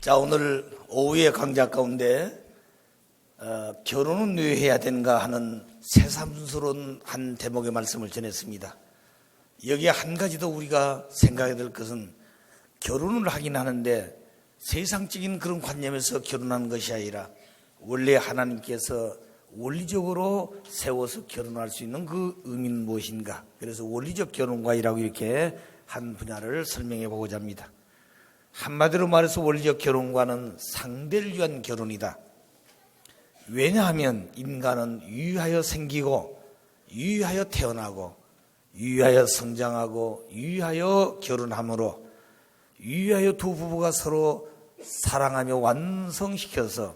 자, 오늘 오후의 강좌 가운데 결혼은 왜 해야 되는가 하는 새삼스러운 한 대목의 말씀을 전했습니다. 여기에 한 가지 더 우리가 생각해야 될 것은 결혼을 하긴 하는데 세상적인 그런 관념에서 결혼하는 것이 아니라 원래 하나님께서 원리적으로 세워서 결혼할 수 있는 그 의미는 무엇인가. 그래서 원리적 결혼과이라고 이렇게 한 분야를 설명해 보고자 합니다. 한마디로 말해서 원리적 결혼과는 상대를 위한 결혼이다. 왜냐하면 인간은 유의하여 생기고 유의하여 태어나고 유의하여 성장하고 유의하여 결혼함으로 유의하여 두 부부가 서로 사랑하며 완성시켜서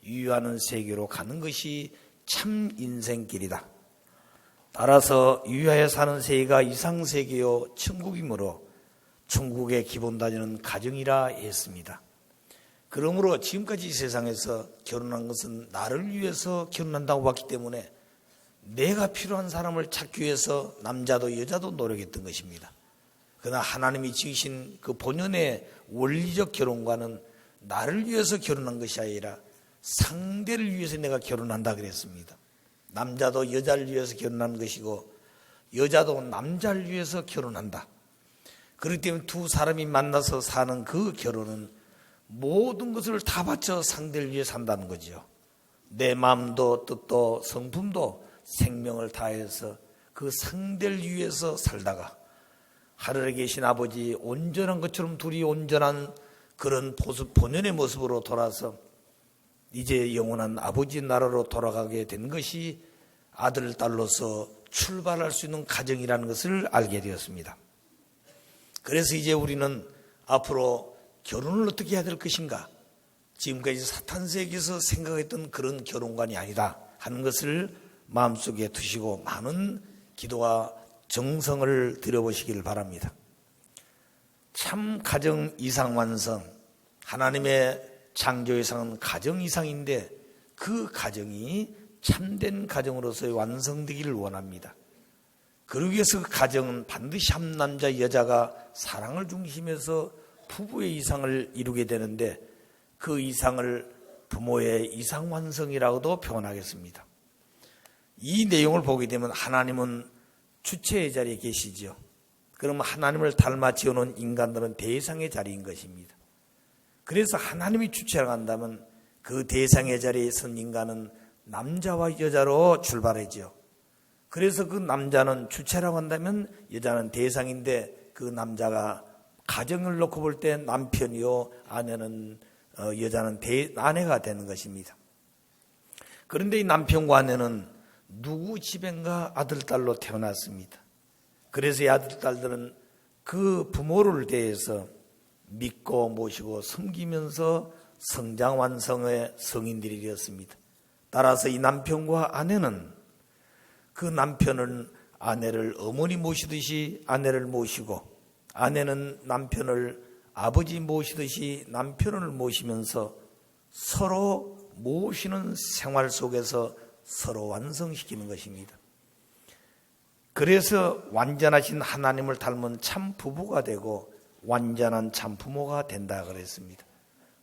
유의하는 세계로 가는 것이 참 인생길이다. 따라서 유의하여 사는 세계가 이상세계요 천국이므로 천국의 기본 단위는 가정이라 했습니다. 그러므로 지금까지 이 세상에서 결혼한 것은 나를 위해서 결혼한다고 봤기 때문에 내가 필요한 사람을 찾기 위해서 남자도 여자도 노력했던 것입니다. 그러나 하나님이 지으신 그 본연의 원리적 결혼과는 나를 위해서 결혼한 것이 아니라 상대를 위해서 내가 결혼한다 그랬습니다. 남자도 여자를 위해서 결혼하는 것이고 여자도 남자를 위해서 결혼한다. 그렇기 때문에 두 사람이 만나서 사는 그 결혼은 모든 것을 다 바쳐 상대를 위해 산다는 거죠. 내 마음도 뜻도 성품도 생명을 다해서 그 상대를 위해서 살다가 하늘에 계신 아버지 온전한 것처럼 둘이 온전한 그런 모습, 본연의 모습으로 돌아서 이제 영원한 아버지 나라로 돌아가게 된 것이 아들, 딸로서 출발할 수 있는 가정이라는 것을 알게 되었습니다. 그래서 이제 우리는 앞으로 결혼을 어떻게 해야 될 것인가? 지금까지 사탄 세계에서 생각했던 그런 결혼관이 아니다 하는 것을 마음속에 두시고 많은 기도와 정성을 들여보시길 바랍니다. 참 가정 이상 완성, 하나님의 창조 이상은 가정 이상인데 그 가정이 참된 가정으로서의 완성되기를 원합니다. 그러기 위해서 그 가정은 반드시 한 남자 여자가 사랑을 중심해서 부부의 이상을 이루게 되는데 그 이상을 부모의 이상 완성이라고도 표현하겠습니다. 이 내용을 보게 되면 하나님은 주체의 자리에 계시죠. 그러면 하나님을 닮아 지어놓은 인간들은 대상의 자리인 것입니다. 그래서 하나님이 주체라고 한다면 그 대상의 자리에 선 인간은 남자와 여자로 출발하죠. 그래서 그 남자는 주체라고 한다면 여자는 대상인데 그 남자가 가정을 놓고 볼 때 남편이요 아내는 여자는 아내가 되는 것입니다. 그런데 이 남편과 아내는 누구 집엔가 아들, 딸로 태어났습니다. 그래서 이 아들, 딸들은 그 부모를 대해서 믿고 모시고 섬기면서 성장 완성의 성인들이 되었습니다. 따라서 이 남편과 아내는 그 남편은 아내를 어머니 모시듯이 아내를 모시고 아내는 남편을 아버지 모시듯이 남편을 모시면서 서로 모시는 생활 속에서 서로 완성시키는 것입니다. 그래서 완전하신 하나님을 닮은 참 부부가 되고 완전한 참 부모가 된다 그랬습니다.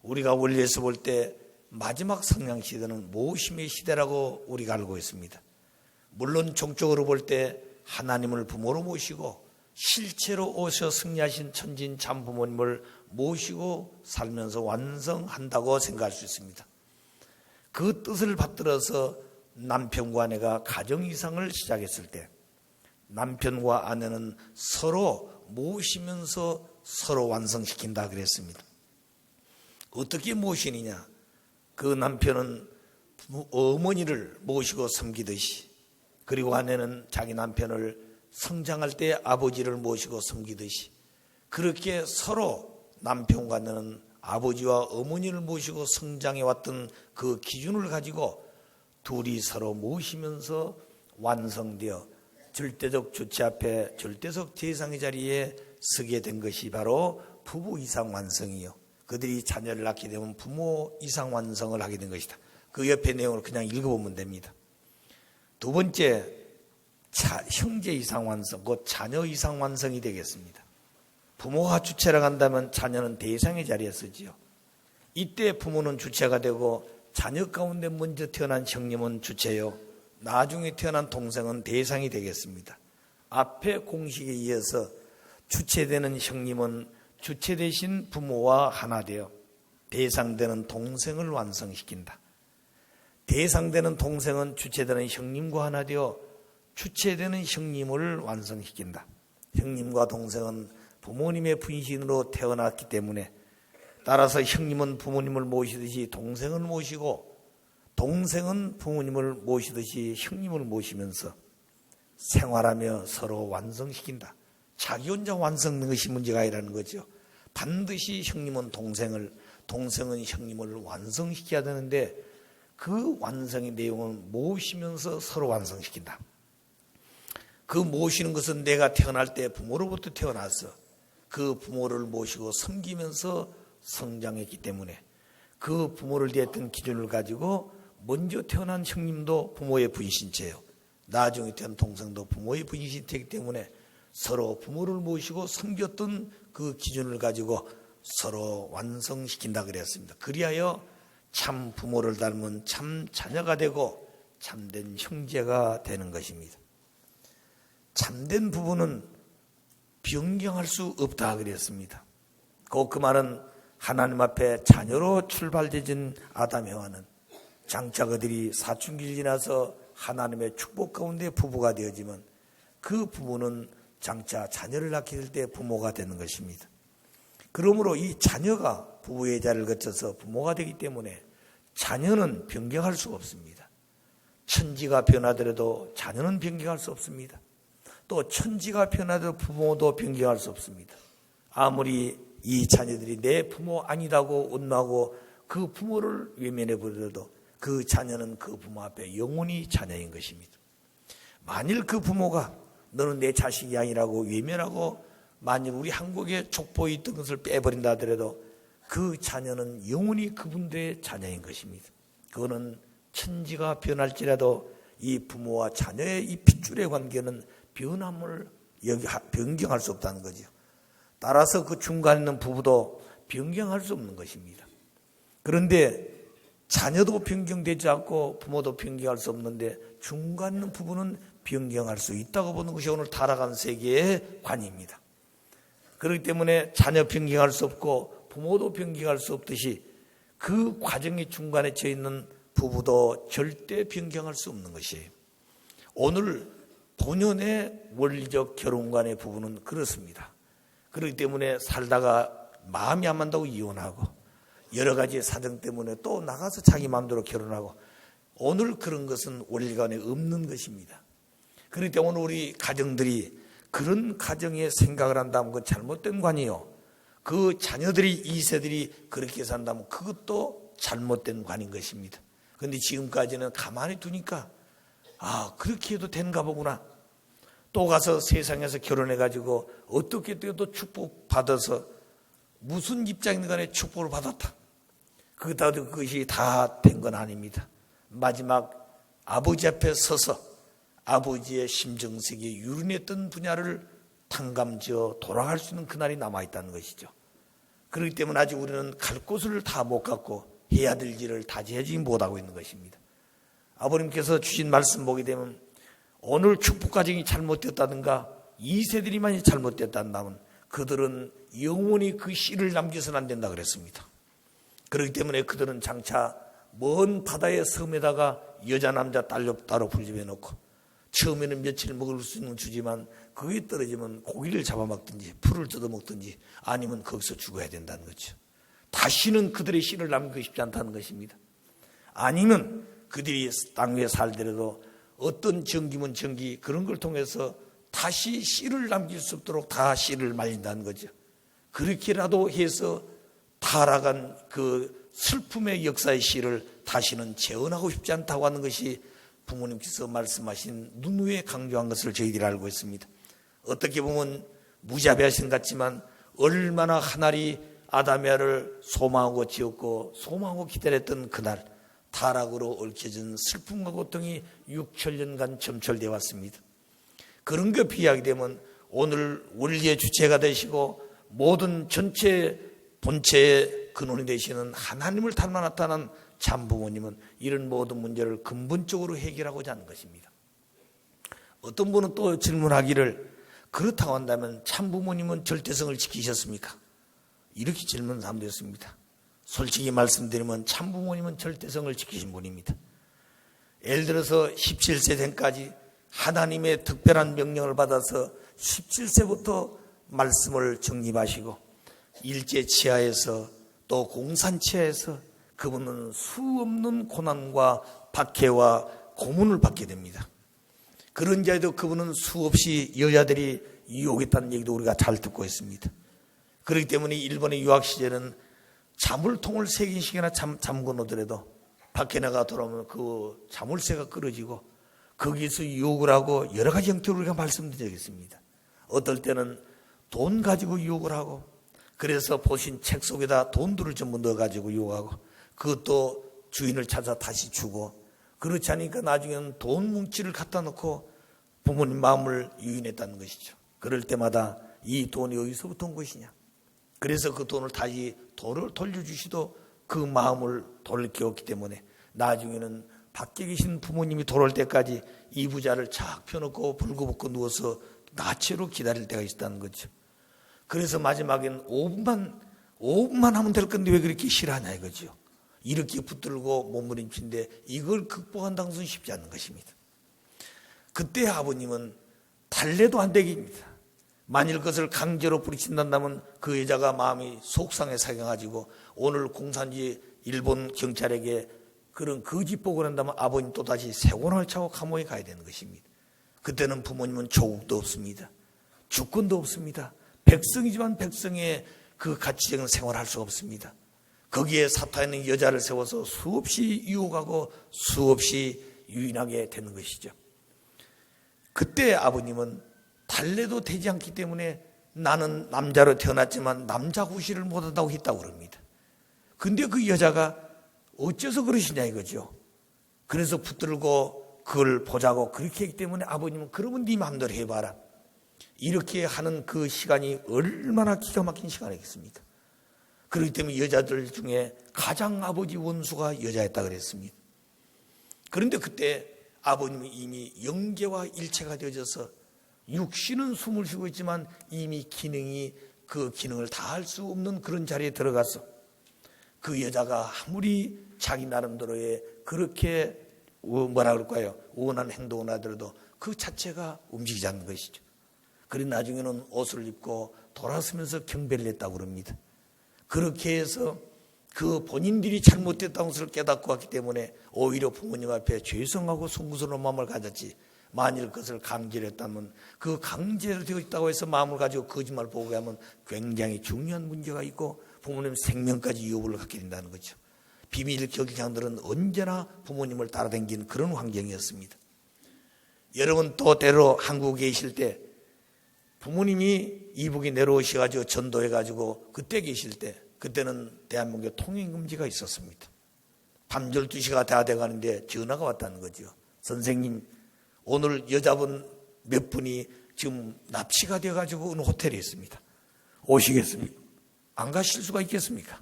우리가 원리에서 볼 때 마지막 성령 시대는 모심의 시대라고 우리가 알고 있습니다. 물론 종적으로 볼 때 하나님을 부모로 모시고 실체로 오셔 승리하신 천진 참 부모님을 모시고 살면서 완성한다고 생각할 수 있습니다. 그 뜻을 받들어서 남편과 아내가 가정 이상을 시작했을 때 남편과 아내는 서로 모시면서 서로 완성시킨다 그랬습니다. 어떻게 모시느냐? 그 남편은 어머니를 모시고 섬기듯이 그리고 아내는 자기 남편을 성장할 때 아버지를 모시고 섬기듯이 그렇게 서로 남편과 아내는 아버지와 어머니를 모시고 성장해왔던 그 기준을 가지고 둘이 서로 모시면서 완성되어 절대적 주체 앞에 절대적 대상의 자리에 서게 된 것이 바로 부부 이상 완성이요. 그들이 자녀를 낳게 되면 부모 이상 완성을 하게 된 것이다. 그 옆에 내용을 그냥 읽어보면 됩니다. 두 번째, 형제 이상 완성, 곧 자녀 이상 완성이 되겠습니다. 부모가 주체라고 한다면 자녀는 대상의 자리에 서지요. 이때 부모는 주체가 되고 자녀 가운데 먼저 태어난 형님은 주체요, 나중에 태어난 동생은 대상이 되겠습니다. 앞에 공식에 의해서 주체되는 형님은 주체 대신 부모와 하나 되어 대상되는 동생을 완성시킨다. 대상되는 동생은 주체되는 형님과 하나 되어 주체되는 형님을 완성시킨다. 형님과 동생은 부모님의 분신으로 태어났기 때문에 따라서 형님은 부모님을 모시듯이 동생을 모시고 동생은 부모님을 모시듯이 형님을 모시면서 생활하며 서로 완성시킨다. 자기 혼자 완성하는 것이 문제가 아니라는 거죠. 반드시 형님은 동생을, 동생은 형님을 완성시켜야 되는데 그 완성의 내용은 모시면서 서로 완성시킨다. 그 모시는 것은 내가 태어날 때 부모로부터 태어나서 그 부모를 모시고 섬기면서 성장했기 때문에 그 부모를 대했던 기준을 가지고 먼저 태어난 형님도 부모의 분신체예요. 나중에 태어난 동생도 부모의 분신체이기 때문에 서로 부모를 모시고 섬겼던 그 기준을 가지고 서로 완성시킨다 그랬습니다. 그리하여 참 부모를 닮은 참 자녀가 되고 참된 형제가 되는 것입니다. 참된 부부는 변경할 수 없다 그랬습니다. 그 말은 하나님 앞에 자녀로 출발되진 아담 해와는 장차 그들이 사춘기를 지나서 하나님의 축복 가운데 부부가 되어지면 그 부부는 장차 자녀를 낳게 될 때 부모가 되는 것입니다. 그러므로 이 자녀가 부부의 자리를 거쳐서 부모가 되기 때문에 자녀는 변경할 수가 없습니다. 천지가 변하더라도 자녀는 변경할 수 없습니다. 또 천지가 변하더라도 부모도 변경할 수 없습니다. 아무리 이 자녀들이 내 부모 아니다고 온노하고 그 부모를 외면해 버려도 그 자녀는 그 부모 앞에 영원히 자녀인 것입니다. 만일 그 부모가 너는 내 자식이 아니라고 외면하고 만일 우리 한국에 족보에 있던 것을 빼버린다 하더라도 그 자녀는 영원히 그분들의 자녀인 것입니다. 그거는 천지가 변할지라도 이 부모와 자녀의 이 핏줄의 관계는 변함을 변경할 수 없다는 거죠. 따라서 그 중간에 있는 부부도 변경할 수 없는 것입니다. 그런데 자녀도 변경되지 않고 부모도 변경할 수 없는데 중간에 있는 부부는 변경할 수 있다고 보는 것이 오늘 타락한 세계의 관입니다. 그렇기 때문에 자녀 변경할 수 없고 부모도 변경할 수 없듯이 그 과정의 중간에 처해 있는 부부도 절대 변경할 수 없는 것이에요. 오늘 본연의 원리적 결혼관의 부부는 그렇습니다. 그렇기 때문에 살다가 마음이 안 맞다고 이혼하고 여러 가지 사정 때문에 또 나가서 자기 마음대로 결혼하고 오늘 그런 것은 원리관에 없는 것입니다. 그렇기 때문에 오늘 우리 가정들이 그런 가정에 생각을 한다면 그건 잘못된 관이요. 그 자녀들이 2세들이 그렇게 산다면 그것도 잘못된 관인 것입니다. 그런데 지금까지는 가만히 두니까 그렇게 해도 되는가 보구나. 또 가서 세상에서 결혼해가지고 어떻게 또 축복받아서 무슨 입장이든 간에 축복을 받았다. 그것이 다 된 건 아닙니다. 마지막 아버지 앞에 서서 아버지의 심정세계에 유린했던 분야를 탕감지어 돌아갈 수 있는 그날이 남아있다는 것이죠. 그렇기 때문에 아직 우리는 갈 곳을 다 못 갔고 해야 될 일을 다지하지 못하고 있는 것입니다. 아버님께서 주신 말씀 보게 되면 오늘 축복 과정이 잘못됐다든가 2세들이만이 잘못됐다면 그들은 영원히 그 씨를 남겨서는 안 된다 그랬습니다. 그렇기 때문에 그들은 장차 먼 바다의 섬에다가 여자 남자 따로 풀집해 놓고 처음에는 며칠 먹을 수 있는 주지만 그게 떨어지면 고기를 잡아먹든지 풀을 뜯어먹든지 아니면 거기서 죽어야 된다는 거죠. 다시는 그들의 씨를 남기고 싶지 않다는 것입니다. 아니면 그들이 땅 위에 살더라도 어떤 전기면 전기 그런 걸 통해서 다시 씨를 남길 수 없도록 다 씨를 말린다는 거죠. 그렇게라도 해서 타락한 그 슬픔의 역사의 씨를 다시는 재현하고 싶지 않다고 하는 것이 부모님께서 말씀하신 누누에 강조한 것을 저희들이 알고 있습니다. 어떻게 보면 무자비하신 것 같지만 얼마나 하나님 아담야를 소망하고 지었고 소망하고 기다렸던 그날 타락으로 얽혀진 슬픔과 고통이 6천년간 점철되어 왔습니다. 그런 거 비하게 되면 오늘 원리의 주체가 되시고 모든 전체 본체의 근원이 되시는 하나님을 닮아 나타난 참 부모님은 이런 모든 문제를 근본적으로 해결하고자 하는 것입니다. 어떤 분은 또 질문하기를, 그렇다고 한다면 참 부모님은 절대성을 지키셨습니까? 이렇게 질문한 사람도 있습니다. 솔직히 말씀드리면 참 부모님은 절대성을 지키신 분입니다. 예를 들어서 17세 전까지 하나님의 특별한 명령을 받아서 17세부터 말씀을 정립하시고 일제 치하에서 또 공산 치하에서 그분은 수없는 고난과 박해와 고문을 받게 됩니다. 그런 자에도 그분은 수없이 여자들이 유혹했다는 얘기도 우리가 잘 듣고 있습니다. 그렇기 때문에 일본의 유학 시절은 자물통을 3개씩이나 잠궈 놓더라도 밖에 나가 돌아오면 그 자물쇠가 끊어지고 거기서 유혹을 하고 여러 가지 형태로 우리가 말씀드린 적이 있습니다. 어떨 때는 돈 가지고 유혹을 하고, 그래서 보신 책 속에다 돈들을 전부 넣어가지고 유혹하고, 그것도 주인을 찾아 다시 주고, 그렇지 않으니까 나중에는 돈 뭉치를 갖다 놓고 부모님 마음을 유인했다는 것이죠. 그럴 때마다 이 돈이 어디서부터 온 것이냐, 그래서 그 돈을 다시 돌려주시도 그 마음을 돌이켰기 때문에 나중에는 밖에 계신 부모님이 돌아올 때까지 이 부자를 착 펴놓고 벌거벗고 누워서 나체로 기다릴 때가 있다는 거죠. 그래서 마지막엔 5분만 하면 될 건데 왜 그렇게 싫어하냐 이거죠. 이렇게 붙들고 몸부림친데 이걸 극복한다는 것은 쉽지 않은 것입니다. 그때 아버님은 달래도 안 되기입니다. 만일 그것을 강제로 부리친다면 그 여자가 마음이 속상해 사겨가지고 오늘 공산주의 일본 경찰에게 그런 거짓 보고를 한다면 아버님 또다시 세곤을 차고 감옥에 가야 되는 것입니다. 그때는 부모님은 조국도 없습니다. 주권도 없습니다. 백성이지만 백성의 그 가치적인 생활을 할 수가 없습니다. 거기에 사타있는 여자를 세워서 수없이 유혹하고 수없이 유인하게 되는 것이죠. 그때 아버님은 달래도 되지 않기 때문에 나는 남자로 태어났지만 남자 구실을 못한다고 했다고 그럽니다. 근데 그 여자가 어째서 그러시냐 이거죠. 그래서 붙들고 그걸 보자고 그렇게 했기 때문에 아버님은 그러면 네 마음대로 해봐라. 이렇게 하는 그 시간이 얼마나 기가 막힌 시간이겠습니까? 그렇기 때문에 여자들 중에 가장 아버지 원수가 여자였다 그랬습니다. 그런데 그때 아버님이 이미 영계와 일체가 되어져서 육신은 숨을 쉬고 있지만 이미 기능이 그 기능을 다 할 수 없는 그런 자리에 들어가서 그 여자가 아무리 자기 나름대로의 그렇게 뭐라 그럴까요? 원하는 행동을 하더라도 그 자체가 움직이지 않는 것이죠. 그리고 나중에는 옷을 입고 돌아서면서 경배를 했다고 그럽니다. 그렇게 해서 그 본인들이 잘못됐다는 것을 깨닫고 왔기 때문에 오히려 부모님 앞에 죄송하고 송구스러운 마음을 가졌지, 만일 그것을 강제로 했다면 그 강제로 되어 있다고 해서 마음을 가지고 거짓말 보고 하면 굉장히 중요한 문제가 있고 부모님 생명까지 위협을 갖게 된다는 거죠. 비밀 경장들은 언제나 부모님을 따라다니는 그런 환경이었습니다. 여러분 또 때로 한국에 계실 때 부모님이 이북에 내려오셔가지고 전도해가지고 그때 계실 때, 그때는 대한민국에 통행금지가 있었습니다. 밤 12시가 다 돼가는데 전화가 왔다는 거죠. 선생님, 오늘 여자분 몇 분이 지금 납치가 돼가지고 어느 호텔에 있습니다. 오시겠습니까? 안 가실 수가 있겠습니까?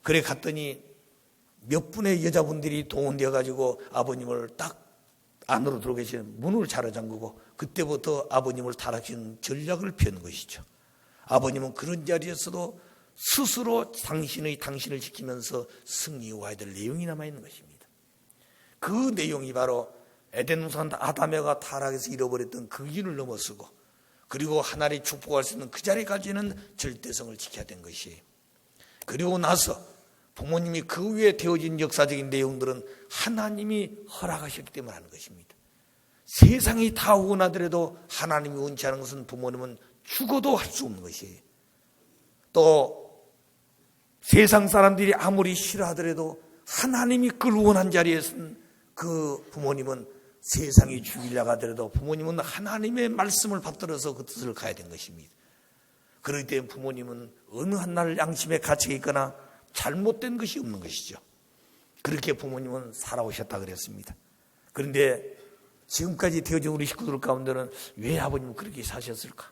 그래 갔더니 몇 분의 여자분들이 동원되어가지고 아버님을 딱 안으로 들어계시는 문을 차려 잠그고 그때부터 아버님을 타락시키는 전략을 펴는 것이죠. 아버님은 그런 자리에서도 스스로 당신을 지키면서 승리해와야 될 내용이 남아있는 것입니다. 그 내용이 바로 에덴 동산 아담에가 타락해서 잃어버렸던 그 길을 넘어서고 그리고 하나님이 축복할 수 있는 그 자리까지는 절대성을 지켜야 된 것이에요. 그리고 나서 부모님이 그 위에 되어진 역사적인 내용들은 하나님이 허락하셨기 때문에 하는 것입니다. 세상이 다 원하더라도 하나님이 원치 않은 것은 부모님은 죽어도 할 수 없는 것이에요. 또 세상 사람들이 아무리 싫어하더라도 하나님이 그걸 원한 자리에서는 그 부모님은 세상이 죽이려고 하더라도 부모님은 하나님의 말씀을 받들어서 그 뜻을 가야 된 것입니다. 그렇기 때문에 부모님은 어느 한날 양심에 갇혀 있거나 잘못된 것이 없는 것이죠. 그렇게 부모님은 살아오셨다 그랬습니다. 그런데 지금까지 되어진 우리 식구들 가운데는 왜 아버님은 그렇게 사셨을까?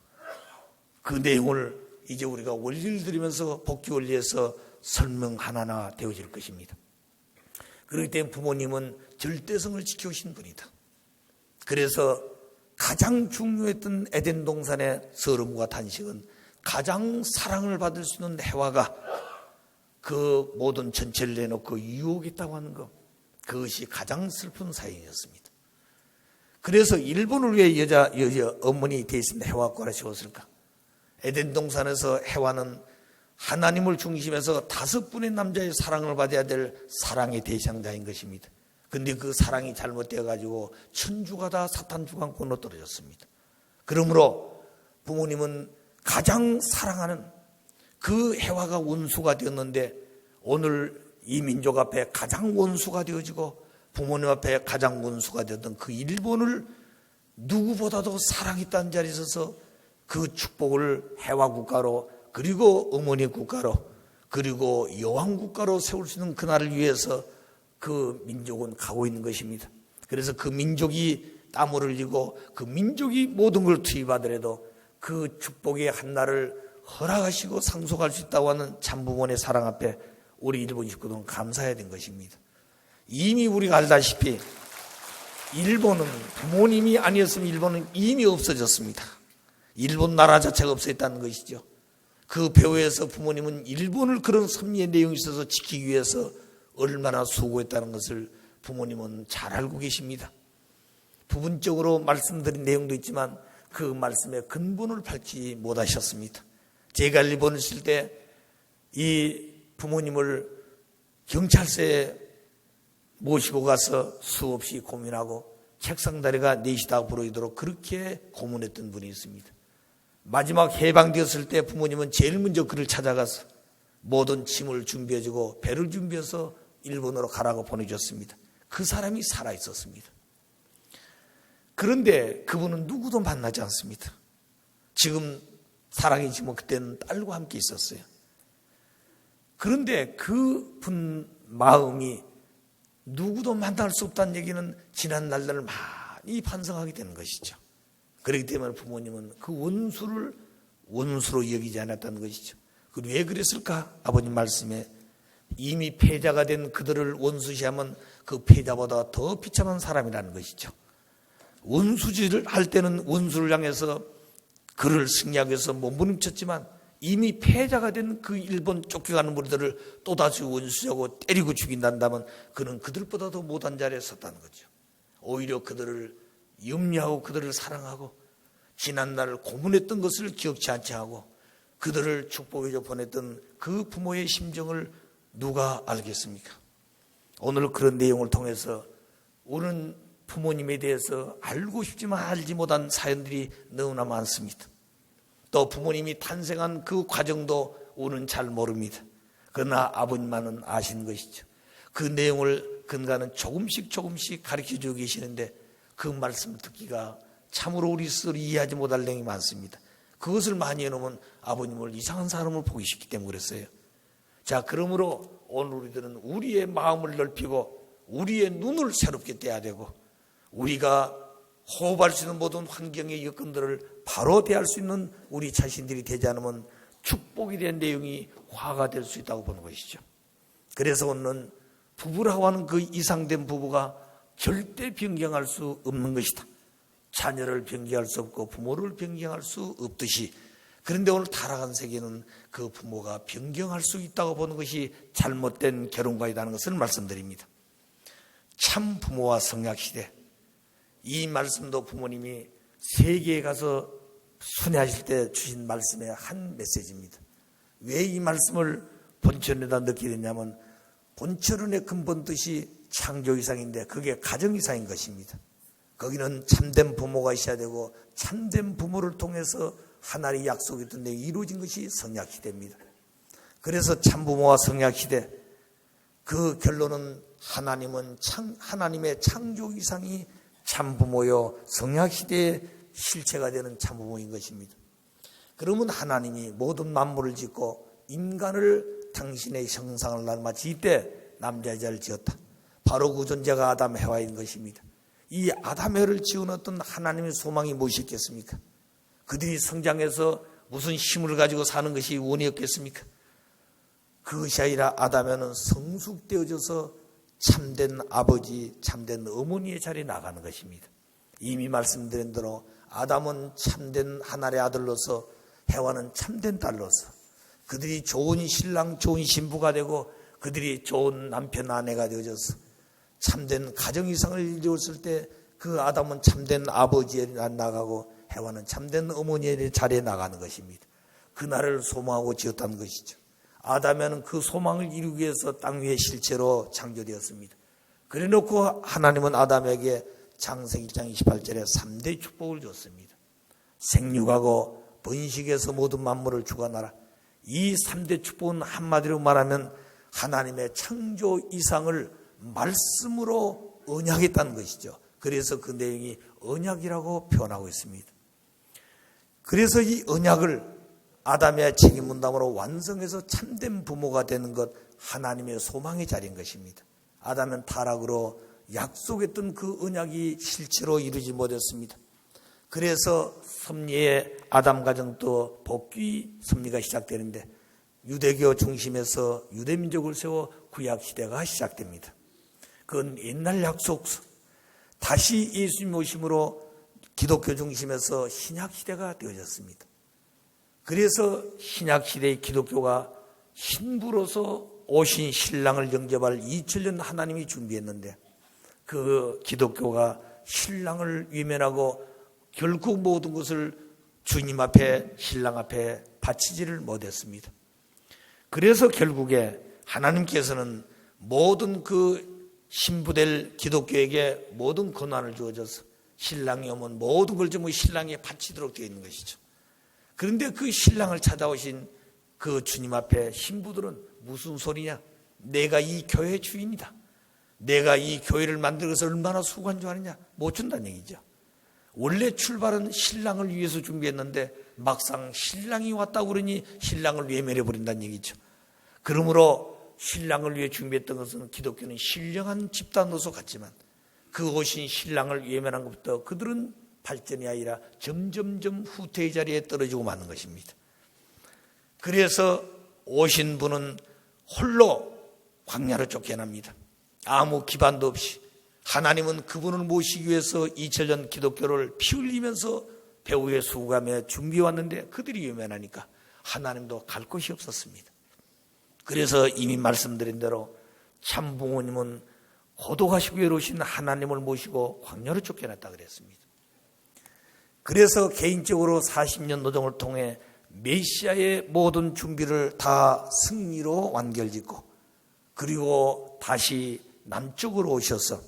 그 내용을 이제 우리가 원리를 들으면서 복귀 원리에서 설명 하나하나 되어질 것입니다. 그렇기 때문에 부모님은 절대성을 지켜오신 분이다. 그래서 가장 중요했던 에덴 동산의 서름과 탄식은 가장 사랑을 받을 수 있는 해와가 그 모든 전체를 내놓고 유혹했다고 하는 것, 그것이 가장 슬픈 사연이었습니다. 그래서 일본을 왜 여자 어머니 대신 해와가 꼬라치웠을까? 에덴 동산에서 해와는 하나님을 중심에서 5분의 남자의 사랑을 받아야 될 사랑의 대상자인 것입니다. 그런데 그 사랑이 잘못되어 가지고 천주가 다 사탄 주관 권으로 떨어졌습니다. 그러므로 부모님은 가장 사랑하는 그 해와가 원수가 되었는데 오늘 이 민족 앞에 가장 원수가 되어지고 부모님 앞에 가장 원수가 되었던 그 일본을 누구보다도 사랑했다는 자리에 있어서 그 축복을 해와 국가로 그리고 어머니 국가로 그리고 여왕 국가로 세울 수 있는 그날을 위해서 그 민족은 가고 있는 것입니다. 그래서 그 민족이 땀을 흘리고 그 민족이 모든 걸 투입하더라도 그 축복의 한날을 허락하시고 상속할 수 있다고 하는 참부모의 사랑 앞에 우리 일본 식구들은 감사해야 된 것입니다. 이미 우리가 알다시피 일본은 부모님이 아니었으면 일본은 이미 없어졌습니다. 일본 나라 자체가 없어졌다는 것이죠. 그 배후에서 부모님은 일본을 그런 섭리의 내용이 있어서 지키기 위해서 얼마나 수고했다는 것을 부모님은 잘 알고 계십니다. 부분적으로 말씀드린 내용도 있지만 그 말씀의 근본을 밝히지 못하셨습니다. 제가 일본을 있을 때 이 부모님을 경찰서에 모시고 가서 수없이 고민하고 책상다리가 넷이다 부러지도록 그렇게 고문했던 분이 있습니다. 마지막 해방되었을 때 부모님은 제일 먼저 그를 찾아가서 모든 짐을 준비해주고 배를 준비해서 일본으로 가라고 보내줬습니다. 그 사람이 살아있었습니다. 그런데 그분은 누구도 만나지 않습니다. 지금 살아계시면 그때는 딸과 함께 있었어요. 그런데 그분 마음이 누구도 만날 수 없다는 얘기는 지난 날들을 많이 반성하게 되는 것이죠. 그렇기 때문에 부모님은 그 원수를 원수로 여기지 않았다는 것이죠. 왜 그랬을까? 아버님 말씀에 이미 패자가 된 그들을 원수시하면 그 패자보다 더 비참한 사람이라는 것이죠. 원수질을 할 때는 원수를 향해서 그를 승리하기 위해서 몸부림쳤지만 이미 패자가 된 그 일본 쫓겨가는 무리들을 또다시 원수하고 때리고 죽인다면 그는 그들보다도 못한 자리에 섰다는 거죠. 오히려 그들을 염려하고 그들을 사랑하고 지난날 고문했던 것을 기억치 않게 하고 그들을 축복해줘 보냈던 그 부모의 심정을 누가 알겠습니까? 오늘 그런 내용을 통해서 우리는 부모님에 대해서 알고 싶지만 알지 못한 사연들이 너무나 많습니다. 또 부모님이 탄생한 그 과정도 우리는 잘 모릅니다. 그러나 아버님만은 아시는 것이죠. 그 내용을 근간은 조금씩 가르쳐주고 계시는데 그 말씀을 듣기가 참으로 우리 스스로 이해하지 못할 내용이 많습니다. 그것을 많이 해놓으면 아버님을 이상한 사람을 보기 쉽기 때문에 그랬어요. 자, 그러므로 오늘 우리들은 우리의 마음을 넓히고 우리의 눈을 새롭게 떼야 되고 우리가 호흡할 수 있는 모든 환경의 여건들을 바로 대할 수 있는 우리 자신들이 되지 않으면 축복에 대한 내용이 화가 될 수 있다고 보는 것이죠. 그래서 오늘은 부부라고 하는 그 이상된 부부가 절대 변경할 수 없는 것이다. 자녀를 변경할 수 없고 부모를 변경할 수 없듯이 그런데 오늘 타락한 세계는 그 부모가 변경할 수 있다고 보는 것이 잘못된 결혼관이라는 것을 말씀드립니다. 참 부모와 성약시대, 이 말씀도 부모님이 세계에 가서 순회하실 때 주신 말씀의 한 메시지입니다. 왜 이 말씀을 본천에다 넣게 됐냐면 본천의 근본 뜻이 창조 이상인데 그게 가정 이상인 것입니다. 거기는 참된 부모가 있어야 되고 참된 부모를 통해서 하나님의 약속했던 데 이루어진 것이 성약시대입니다. 그래서 참부모와 성약시대, 그 결론은 하나님의 창조 이상이 참부모요 성약시대의 실체가 되는 참부모인 것입니다. 그러면 하나님이 모든 만물을 짓고 인간을 당신의 형상을 닮아 지때 남자 여자를 지었다. 바로 그 존재가 아담 해와인 것입니다. 이 아담 해를 지은 어떤 하나님의 소망이 무엇이었겠습니까? 그들이 성장해서 무슨 힘을 가지고 사는 것이 원이었겠습니까? 그것이 아니라 아담에는 성숙되어져서 참된 아버지, 참된 어머니의 자리에 나가는 것입니다. 이미 말씀드린 대로 아담은 참된 하나님의 아들로서, 해와는 참된 딸로서 그들이 좋은 신랑, 좋은 신부가 되고 그들이 좋은 남편, 아내가 되어져서 참된 가정 이상을 이루었을 때 그 아담은 참된 아버지에 나가고 해와는 참된 어머니의 자리에 나가는 것입니다. 그날을 소망하고 지었다는 것이죠. 아담에는 그 소망을 이루기 위해서 땅 위에 실체로 창조되었습니다. 그래 놓고 하나님은 아담에게 창세기 1장 28절에 3대 축복을 줬습니다. 생육하고 번식해서 모든 만물을 주관하라. 이 3대 축복은 한마디로 말하면 하나님의 창조 이상을 말씀으로 언약했다는 것이죠. 그래서 그 내용이 언약이라고 표현하고 있습니다. 그래서 이 언약을 아담의 책임 분담으로 완성해서 참된 부모가 되는 것, 하나님의 소망의 자리인 것입니다. 아담은 타락으로 약속했던 그 언약이 실체로 이루지 못했습니다. 그래서 섭리의 아담 가정도 복귀 섭리가 시작되는데 유대교 중심에서 유대민족을 세워 구약시대가 시작됩니다. 그건 옛날 약속서. 다시 예수님 오심으로 기독교 중심에서 신약시대가 되어졌습니다. 그래서 신약시대의 기독교가 신부로서 오신 신랑을 영접할 2000년 하나님이 준비했는데 그 기독교가 신랑을 위면하고 결국 모든 것을 주님 앞에, 신랑 앞에 바치지를 못했습니다. 그래서 결국에 하나님께서는 모든 그 신부될 기독교에게 모든 권한을 주어져서 신랑이 오면 모든 걸 전부 신랑에 바치도록 되어 있는 것이죠. 그런데 그 신랑을 찾아오신 그 주님 앞에 신부들은 무슨 소리냐? 내가 이 교회 주인이다. 내가 이 교회를 만들어서 얼마나 수고한 줄 아느냐? 못 준다는 얘기죠. 원래 출발은 신랑을 위해서 준비했는데 막상 신랑이 왔다고 그러니 신랑을 외면해버린다는 얘기죠. 그러므로 신랑을 위해 준비했던 것은 기독교는 신령한 집단으로서 같지만 그 오신 신랑을 외면한 것부터 그들은 발전이 아니라 점점점 후퇴의 자리에 떨어지고 마는 것입니다. 그래서 오신 분은 홀로 광야로 쫓겨납니다. 아무 기반도 없이. 하나님은 그분을 모시기 위해서 2000년 기독교를 피 흘리면서 배후에 수고하며 준비해 왔는데 그들이 외면하니까 하나님도 갈 곳이 없었습니다. 그래서 이미 말씀드린 대로 참 부모님은 고독하시고 외로우신 하나님을 모시고 광야로 쫓겨났다 그랬습니다. 그래서 개인적으로 40년 노정을 통해 메시아의 모든 준비를 다 승리로 완결짓고 그리고 다시 남쪽으로 오셔서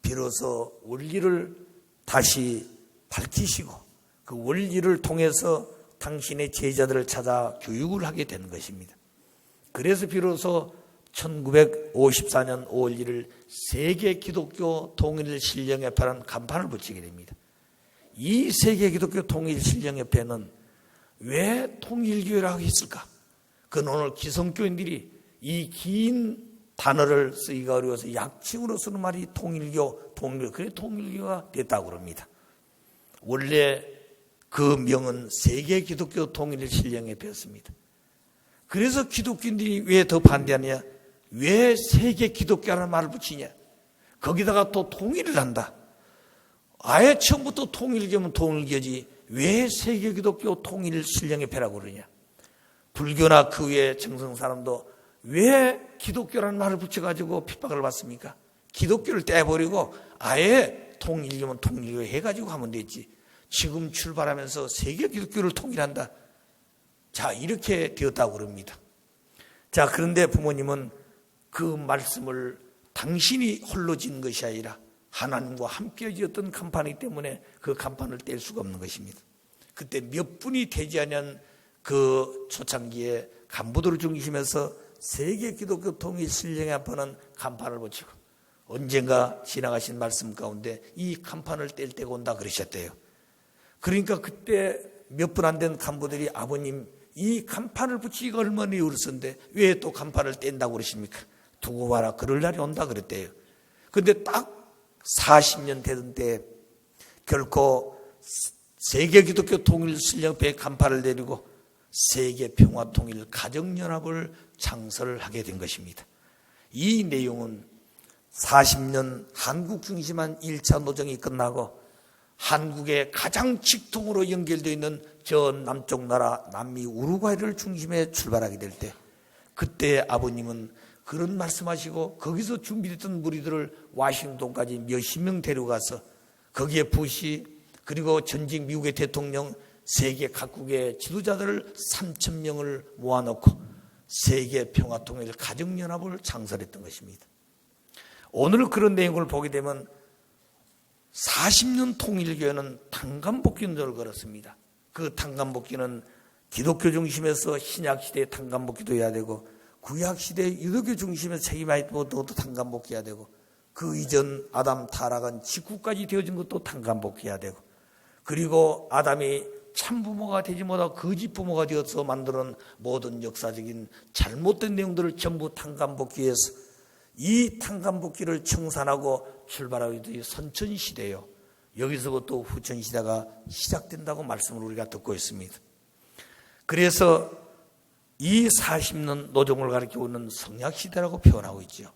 비로소 원리를 다시 밝히시고 그 원리를 통해서 당신의 제자들을 찾아 교육을 하게 되는 것입니다. 그래서 비로소 1954년 5월 1일 세계 기독교 통일 신령협회라는 간판을 붙이게 됩니다. 이 세계 기독교 통일 신령협회는 왜 통일교회라고 했을까? 그건 오늘 기성교인들이 이 긴 단어를 쓰기가 어려워서 약칭으로 쓰는 말이 통일교, 그래 통일교가 됐다고 그럽니다. 원래 그 명은 세계 기독교 통일 신령협회였습니다. 그래서 기독교인들이 왜 더 반대하냐? 왜 세계 기독교라는 말을 붙이냐? 거기다가 또 통일을 한다. 아예 처음부터 통일교면 통일교지 왜 세계 기독교 통일 신령협회라고 그러냐? 불교나 그 외의 정성 사람도 왜 기독교라는 말을 붙여가지고 핍박을 받습니까? 기독교를 떼버리고 아예 통일교면 통일교 해가지고 하면 되지. 지금 출발하면서 세계 기독교를 통일한다. 자, 이렇게 되었다고 그럽니다. 자, 그런데 부모님은 그 말씀을 당신이 홀로 지은 것이 아니라 하나님과 함께 지었던 간판이기 때문에 그 간판을 뗄 수가 없는 것입니다. 그때 몇 분이 되지 않은 그 초창기에 간부들을 중심해서 세계 기독교 통일 신령협회는 간판을 붙이고 언젠가 지나가신 말씀 가운데 이 간판을 뗄 때가 온다 그러셨대요. 그러니까 그때 몇 분 안 된 간부들이 아버님 이 간판을 붙이기가 얼마나 어려웠는데 왜 또 간판을 뗀다고 그러십니까? 두고 봐라 그럴 날이 온다 그랬대요. 그런데 딱 40년 되던 때 결코 세계 기독교 통일 신령협회의 간판을 내리고 세계 평화 통일 가정연합을 창설을 하게 된 것입니다. 이 내용은 40년 한국 중심한 1차 노정이 끝나고 한국의 가장 직통으로 연결되어 있는 저 남쪽 나라 남미 우루과이를 중심에 출발하게 될 때, 그때 아버님은 그런 말씀하시고 거기서 준비됐던 무리들을 워싱턴까지 몇십 명 데려가서 거기에 부시 그리고 전직 미국의 대통령 세계 각국의 지도자들을 3,000명을 모아놓고 세계 평화통일 가정연합을 창설했던 것입니다. 오늘 그런 내용을 보게 되면 40년 통일교회는 탄감복기운동을 걸었습니다. 그 탄감복기는 기독교 중심에서 신약시대에 탄감복기도 해야 되고 구약시대에 유대교 중심에서 세계마이트도 탄감복기해야 되고 그 이전 아담 타락한 직후까지 되어진 것도 탄감복기해야 되고 그리고 아담이 참부모가 되지 못하고 거짓 부모가 되어서 만드는 모든 역사적인 잘못된 내용들을 전부 탄감복기해서 이 탄감복기를 청산하고 출발하기 선천시대예요. 여기서부터 후천시대가 시작된다고 말씀을 우리가 듣고 있습니다. 그래서 이 40년 노정을 가리키고 있는 성약시대라고 표현하고 있죠.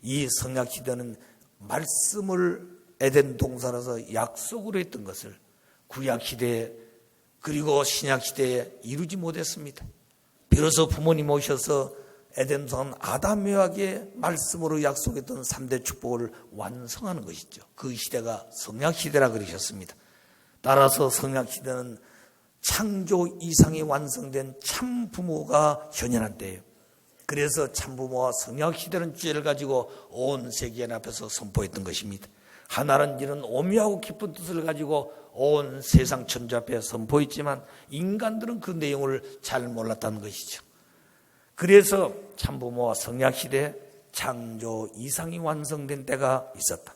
이 성약시대는 말씀을 에덴 동산에서 약속으로 했던 것을 구약시대에 그리고 신약시대에 이루지 못했습니다. 비로소 부모님 오셔서 에덴 동산 아담에게 말씀으로 약속했던 3대 축복을 완성하는 것이죠. 그 시대가 성약시대라 그러셨습니다. 따라서 성약시대는 창조 이상이 완성된 참부모가 현현한 때예요. 그래서 참부모와 성약시대는 주제를 가지고 온 세계 앞에서 선포했던 것입니다. 하나는 이런 오묘하고 깊은 뜻을 가지고 온 세상 천주 앞에 선포했지만 인간들은 그 내용을 잘 몰랐다는 것이죠. 그래서 참부모와 성약시대 창조 이상이 완성된 때가 있었다.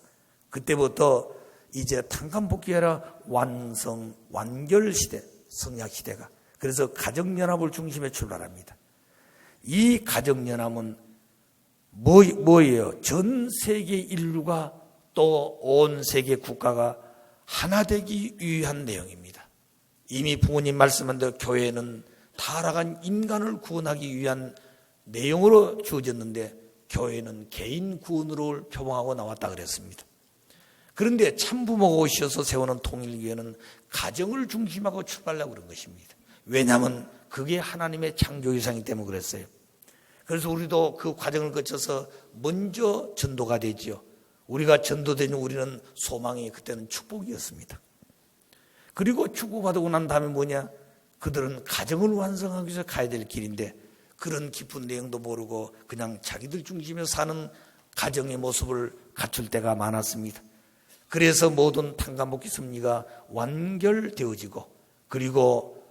그때부터 이제 탄감복귀하라 완성 완결시대 성약시대가, 그래서 가정연합을 중심에 출발합니다. 이 가정연합은 뭐예요? 전 세계 인류가 또 온 세계 국가가 하나 되기 위한 내용입니다. 이미 부모님 말씀한 대로 교회는 타락한 인간을 구원하기 위한 내용으로 주어졌는데 교회는 개인 구원으로 표방하고 나왔다 그랬습니다. 그런데 참부모가 오셔서 세우는 통일교회는 가정을 중심하고 출발하려고 그런 것입니다. 왜냐하면 그게 하나님의 창조 이상이기 때문에 그랬어요. 그래서 우리도 그 과정을 거쳐서 먼저 전도가 되지요. 우리가 전도되는 우리는 소망이 그때는 축복이었습니다. 그리고 축복받고 난 다음에 뭐냐? 그들은 가정을 완성하기 위해서 가야 될 길인데 그런 깊은 내용도 모르고 그냥 자기들 중심에서 사는 가정의 모습을 갖출 때가 많았습니다. 그래서 모든 탄감복귀 섭리가 완결되어지고 그리고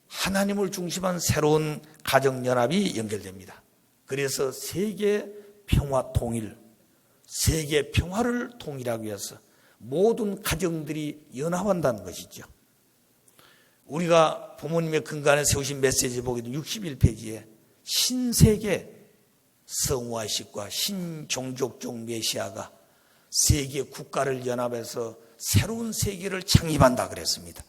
하나님을 중심한 새로운 가정연합이 연결됩니다. 그래서 세계 평화 통일, 세계 평화를 통일하기 위해서 모든 가정들이 연합한다는 것이죠. 우리가 부모님의 근간에 세우신 메시지 보게 되면 61페이지에 신세계 성화식과 신종족종 메시아가 세계 국가를 연합해서 새로운 세계를 창립한다 그랬습니다.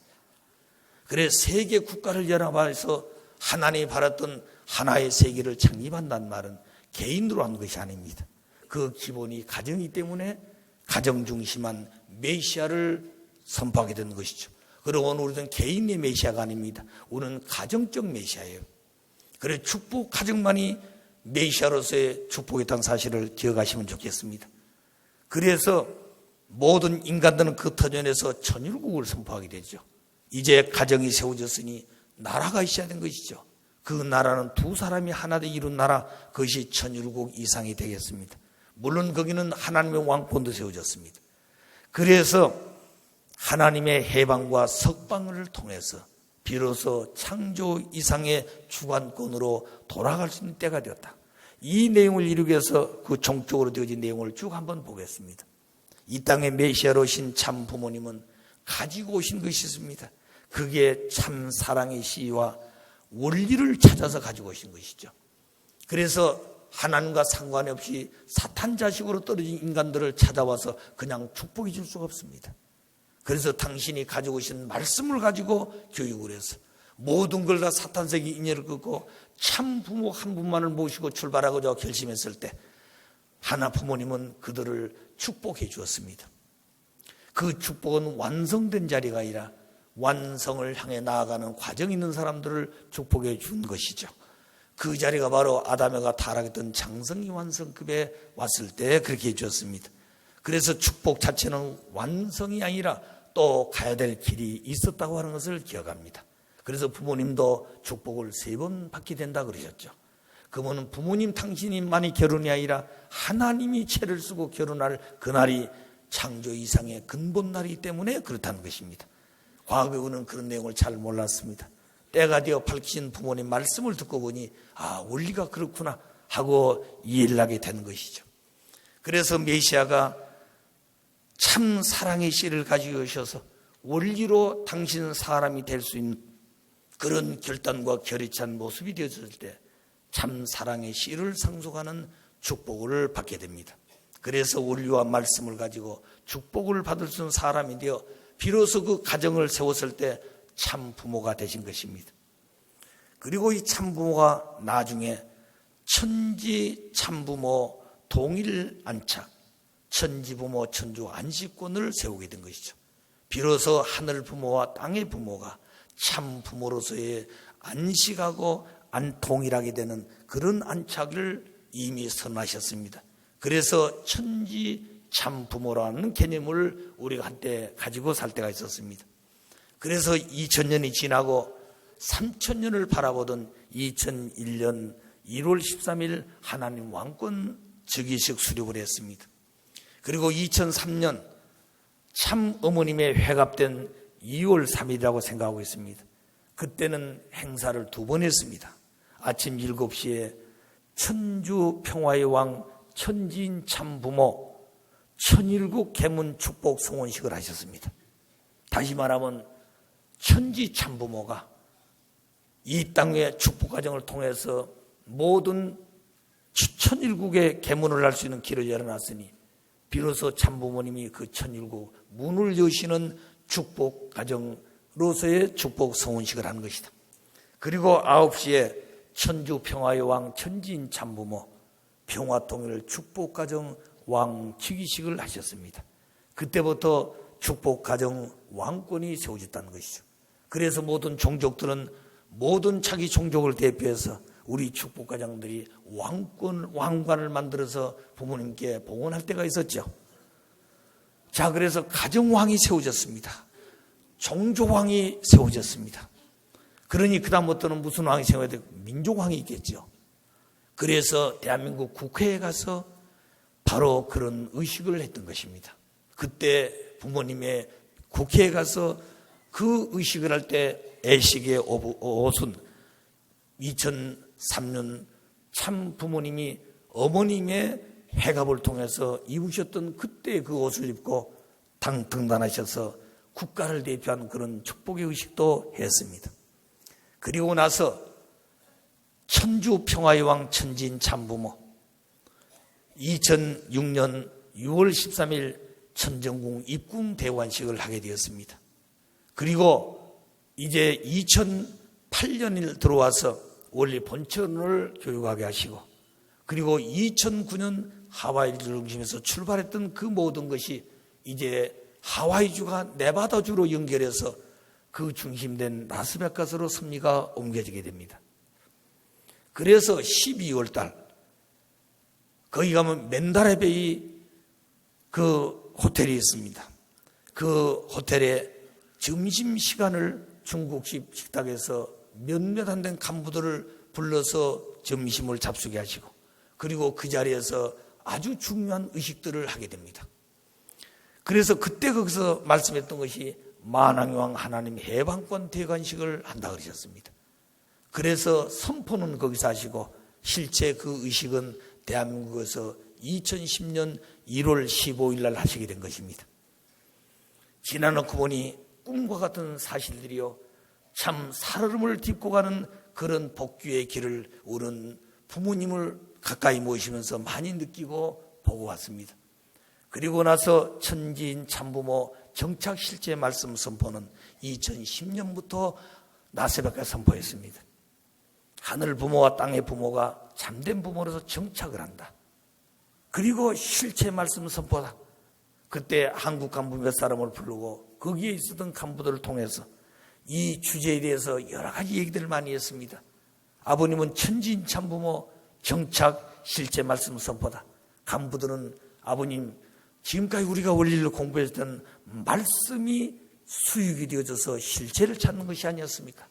그래서 세계 국가를 연합해서 하나님이 바랐던 하나의 세계를 창립한다는 말은 개인으로 한 것이 아닙니다. 그 기본이 가정이기 때문에 가정 중심한 메시아를 선포하게 된 것이죠. 그리고 오늘 우리는 개인의 메시아가 아닙니다. 우리는 가정적 메시아예요. 그래서 축복 가정만이 메시아로서의 축복이었다는 사실을 기억하시면 좋겠습니다. 그래서 모든 인간들은 그 터전에서 천일국을 선포하게 되죠. 이제 가정이 세워졌으니 나라가 있어야 되는 것이죠. 그 나라는 두 사람이 하나 되어 이룬 나라, 그것이 천일국 이상이 되겠습니다. 물론 거기는 하나님의 왕권도 세워졌습니다. 그래서 하나님의 해방과 석방을 통해서 비로소 창조 이상의 주관권으로 돌아갈 수 있는 때가 되었다. 이 내용을 이루기 위해서 그 종적으로 되어진 내용을 쭉 한번 보겠습니다. 이 땅에 메시아로 오신 참 부모님은 가지고 오신 것이 있습니다. 그게 참 사랑의 시와 원리를 찾아서 가지고 오신 것이죠. 그래서 하나님과 상관없이 사탄 자식으로 떨어진 인간들을 찾아와서 그냥 축복해 줄 수가 없습니다. 그래서 당신이 가지고 오신 말씀을 가지고 교육을 해서 모든 걸 다 사탄세계 인연을 끊고 참 부모 한 분만을 모시고 출발하고자 결심했을 때 하나 부모님은 그들을 축복해 주었습니다. 그 축복은 완성된 자리가 아니라 완성을 향해 나아가는 과정이 있는 사람들을 축복해 준 것이죠. 그 자리가 바로 아담에가 타락했던 장성이 완성급에 왔을 때 그렇게 해 주었습니다. 그래서 축복 자체는 완성이 아니라 또 가야 될 길이 있었다고 하는 것을 기억합니다. 그래서 부모님도 축복을 3번 받게 된다 그러셨죠. 그분은 부모님 당신만이 결혼이 아니라 하나님이 채를 쓰고 결혼할 그날이 창조 이상의 근본날이기 때문에 그렇다는 것입니다. 과거에 우리는 그런 내용을 잘 몰랐습니다. 때가 되어 밝히신 부모님 말씀을 듣고 보니 원리가 그렇구나 하고 이해를 하게 되는 것이죠. 그래서 메시아가 참 사랑의 씨를 가지고 오셔서 원리로 당신은 사람이 될 수 있는 그런 결단과 결의찬 모습이 되었을 때 참 사랑의 씨를 상속하는 축복을 받게 됩니다. 그래서 원리와 말씀을 가지고 축복을 받을 수 있는 사람이 되어 비로소 그 가정을 세웠을 때 참 부모가 되신 것입니다. 그리고 이 참 부모가 나중에 천지 참 부모 동일 안착, 천지 부모 천주 안식권을 세우게 된 것이죠. 비로소 하늘 부모와 땅의 부모가 참 부모로서의 안식하고 동일하게 되는 그런 안착을 이미 선언하셨습니다. 그래서 천지 참 부모라는 개념을 우리가 한때 가지고 살 때가 있었습니다. 그래서 2000년이 지나고 3000년을 바라보던 2001년 1월 13일 하나님 왕권 즉위식 수립을 했습니다. 그리고 2003년 참 어머님의 회갑된 2월 3일이라고 생각하고 있습니다. 그때는 행사를 2번 했습니다. 아침 7시에 천주 평화의 왕 천지인 참부모 천일국 계문 축복 성원식을 하셨습니다. 다시 말하면 천지 참부모가 이 땅의 축복 과정을 통해서 모든 천일국의 계문을 할 수 있는 길을 열어놨으니 비로소 참부모님이 그 천일국 문을 여시는 축복 가정으로서의 축복 성원식을 하는 것이다. 그리고 9시에 천주 평화의 왕 천지인 참부모 평화통일 축복가정 왕 즉위식을 하셨습니다. 그때부터 축복가정 왕권이 세워졌다는 것이죠. 그래서 모든 종족들은 모든 자기 종족을 대표해서 우리 축복가정들이 왕관을 만들어서 부모님께 봉헌할 때가 있었죠. 자, 그래서 가정왕이 세워졌습니다. 종족왕이 세워졌습니다. 그러니 그다음부터는 무슨 왕이 세워야 되고 민족왕이 있겠죠. 그래서 대한민국 국회에 가서 바로 그런 의식을 했던 것입니다. 그때 부모님의 국회에 가서 그 의식을 할 때 애식의 오순 2003년 참 부모님이 어머님의 회갑을 통해서 입으셨던 그때 그 옷을 입고 등단하셔서 국가를 대표하는 그런 축복의 의식도 했습니다. 그리고 나서 천주 평화의 왕 천지인 참부모 2006년 6월 13일 천정궁 입궁 대관식을 하게 되었습니다. 그리고 이제 2008년을 들어와서 원리 본천을 교육하게 하시고 그리고 2009년 하와이를 중심에서 출발했던 그 모든 것이 이제 하와이주가 네바다주로 연결해서 그 중심된 라스베가스로 섭리가 옮겨지게 됩니다. 그래서 12월 달 거기 가면 맨다레베이 그 호텔이 있습니다. 그 호텔에 점심시간을 중국식 식당에서 몇몇 안 된 간부들을 불러서 점심을 잡수게 하시고 그리고 그 자리에서 아주 중요한 의식들을 하게 됩니다. 그래서 그때 거기서 말씀했던 것이 만왕왕 하나님 해방권 대관식을 한다 그러셨습니다. 그래서 선포는 거기서 하시고 실제 그 의식은 대한민국에서 2010년 1월 15일 날 하시게 된 것입니다. 지나놓고 보니 꿈과 같은 사실들이요 참 살얼음을 딛고 가는 그런 복귀의 길을 우는 부모님을 가까이 모시면서 많이 느끼고 보고 왔습니다. 그리고 나서 천지인 참부모 정착 실제 말씀 선포는 2010년부터 낮새벽에 선포했습니다. 하늘 부모와 땅의 부모가 참된 부모로서 정착을 한다. 그리고 실체 말씀 선포다. 그때 한국 간부 몇 사람을 부르고 거기에 있었던 간부들을 통해서 이 주제에 대해서 여러 가지 얘기들을 많이 했습니다. 아버님은 천지인 참부모 정착 실제 말씀 선포다. 간부들은 아버님 지금까지 우리가 원리를 공부했던 말씀이 수육이 되어져서 실체를 찾는 것이 아니었습니까?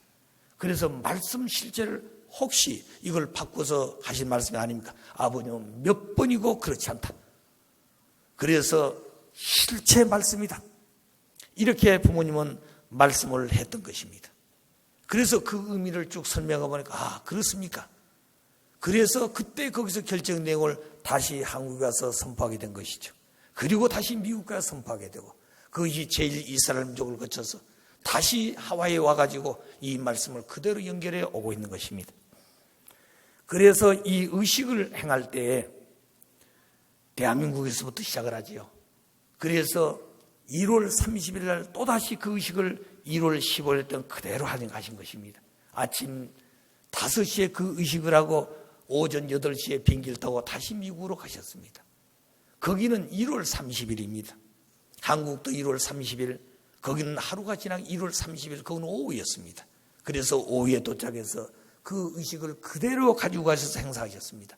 그래서 말씀 실체를 혹시 이걸 바꿔서 하신 말씀이 아닙니까? 아버님은 몇 번이고 그렇지 않다. 그래서 실체 말씀이다. 이렇게 부모님은 말씀을 했던 것입니다. 그래서 그 의미를 쭉 설명해 보니까 아 그렇습니까? 그래서 그때 거기서 결정 내용을 다시 한국에 가서 선포하게 된 것이죠. 그리고 다시 미국 가서 선포하게 되고 그것이 제일 이스라엘 민족을 거쳐서 다시 하와이에 와가지고 이 말씀을 그대로 연결해 오고 있는 것입니다. 그래서 이 의식을 행할 때에 대한민국에서부터 시작을 하지요. 그래서 1월 30일 날 또다시 그 의식을 1월 15일 때 그대로 가신 것입니다. 아침 5시에 그 의식을 하고 오전 8시에 비행기를 타고 다시 미국으로 가셨습니다. 거기는 1월 30일입니다. 한국도 1월 30일, 거기는 하루가 지난 1월 30일, 그건 오후였습니다. 그래서 오후에 도착해서 그 의식을 그대로 가지고 가셔서 행사하셨습니다.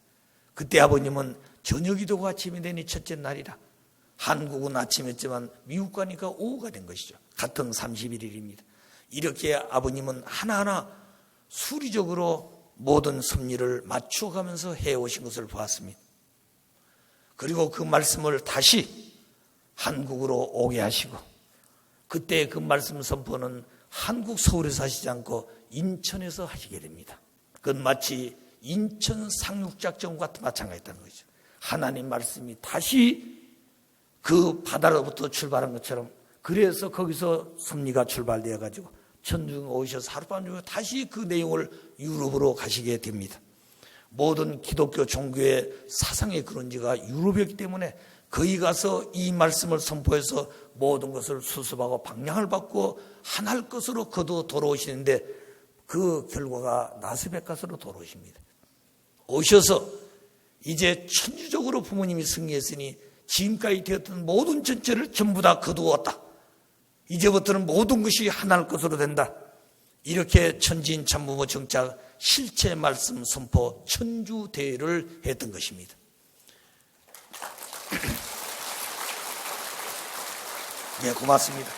그때 아버님은 저녁이 되고 아침이 되니 첫째 날이라. 한국은 아침이었지만 미국 가니까 오후가 된 것이죠. 같은 31일입니다. 이렇게 아버님은 하나하나 수리적으로 모든 섭리를 맞춰가면서 해오신 것을 보았습니다. 그리고 그 말씀을 다시 한국으로 오게 하시고 그때 그 말씀 선포는 한국 서울에서 하시지 않고 인천에서 하시게 됩니다. 그건 마치 인천 상륙작전과 마찬가지였다는 거죠. 하나님 말씀이 다시 그 바다로부터 출발한 것처럼 그래서 거기서 섭리가 출발되어 가지고 천중에 오셔서 하룻밤 다시 그 내용을 유럽으로 가시게 됩니다. 모든 기독교 종교의 사상의 근원지가 유럽이었기 때문에 거기 가서 이 말씀을 선포해서 모든 것을 수습하고 방향을 받고 하나일 것으로 거두어 돌아오시는데 그 결과가 라스베가스로 돌아오십니다. 오셔서 이제 천주적으로 부모님이 승리했으니 지금까지 되었던 모든 전체를 전부 다 거두었다. 이제부터는 모든 것이 하나일 것으로 된다. 이렇게 천지인 참부모 정착 실체 말씀 선포 천주대회를 했던 것입니다. 네, 고맙습니다.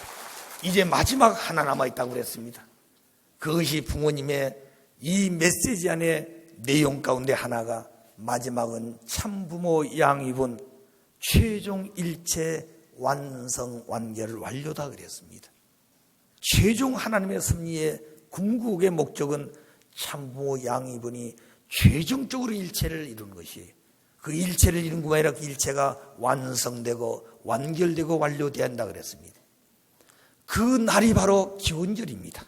이제 마지막 하나 남아있다고 그랬습니다. 그것이 부모님의 이 메시지 안에 내용 가운데 하나가 마지막은 참부모 양입은 최종 일체 완성 완결을 완료다 그랬습니다. 최종 하나님의 섭리의 궁극의 목적은 참부모 양이분이 최종적으로 일체를 이루는 것이에요. 그 일체를 이룬 것만 아니라 그 일체가 완성되고 완결되고 완료되어야 한다 그랬습니다. 그 날이 바로 기원절입니다.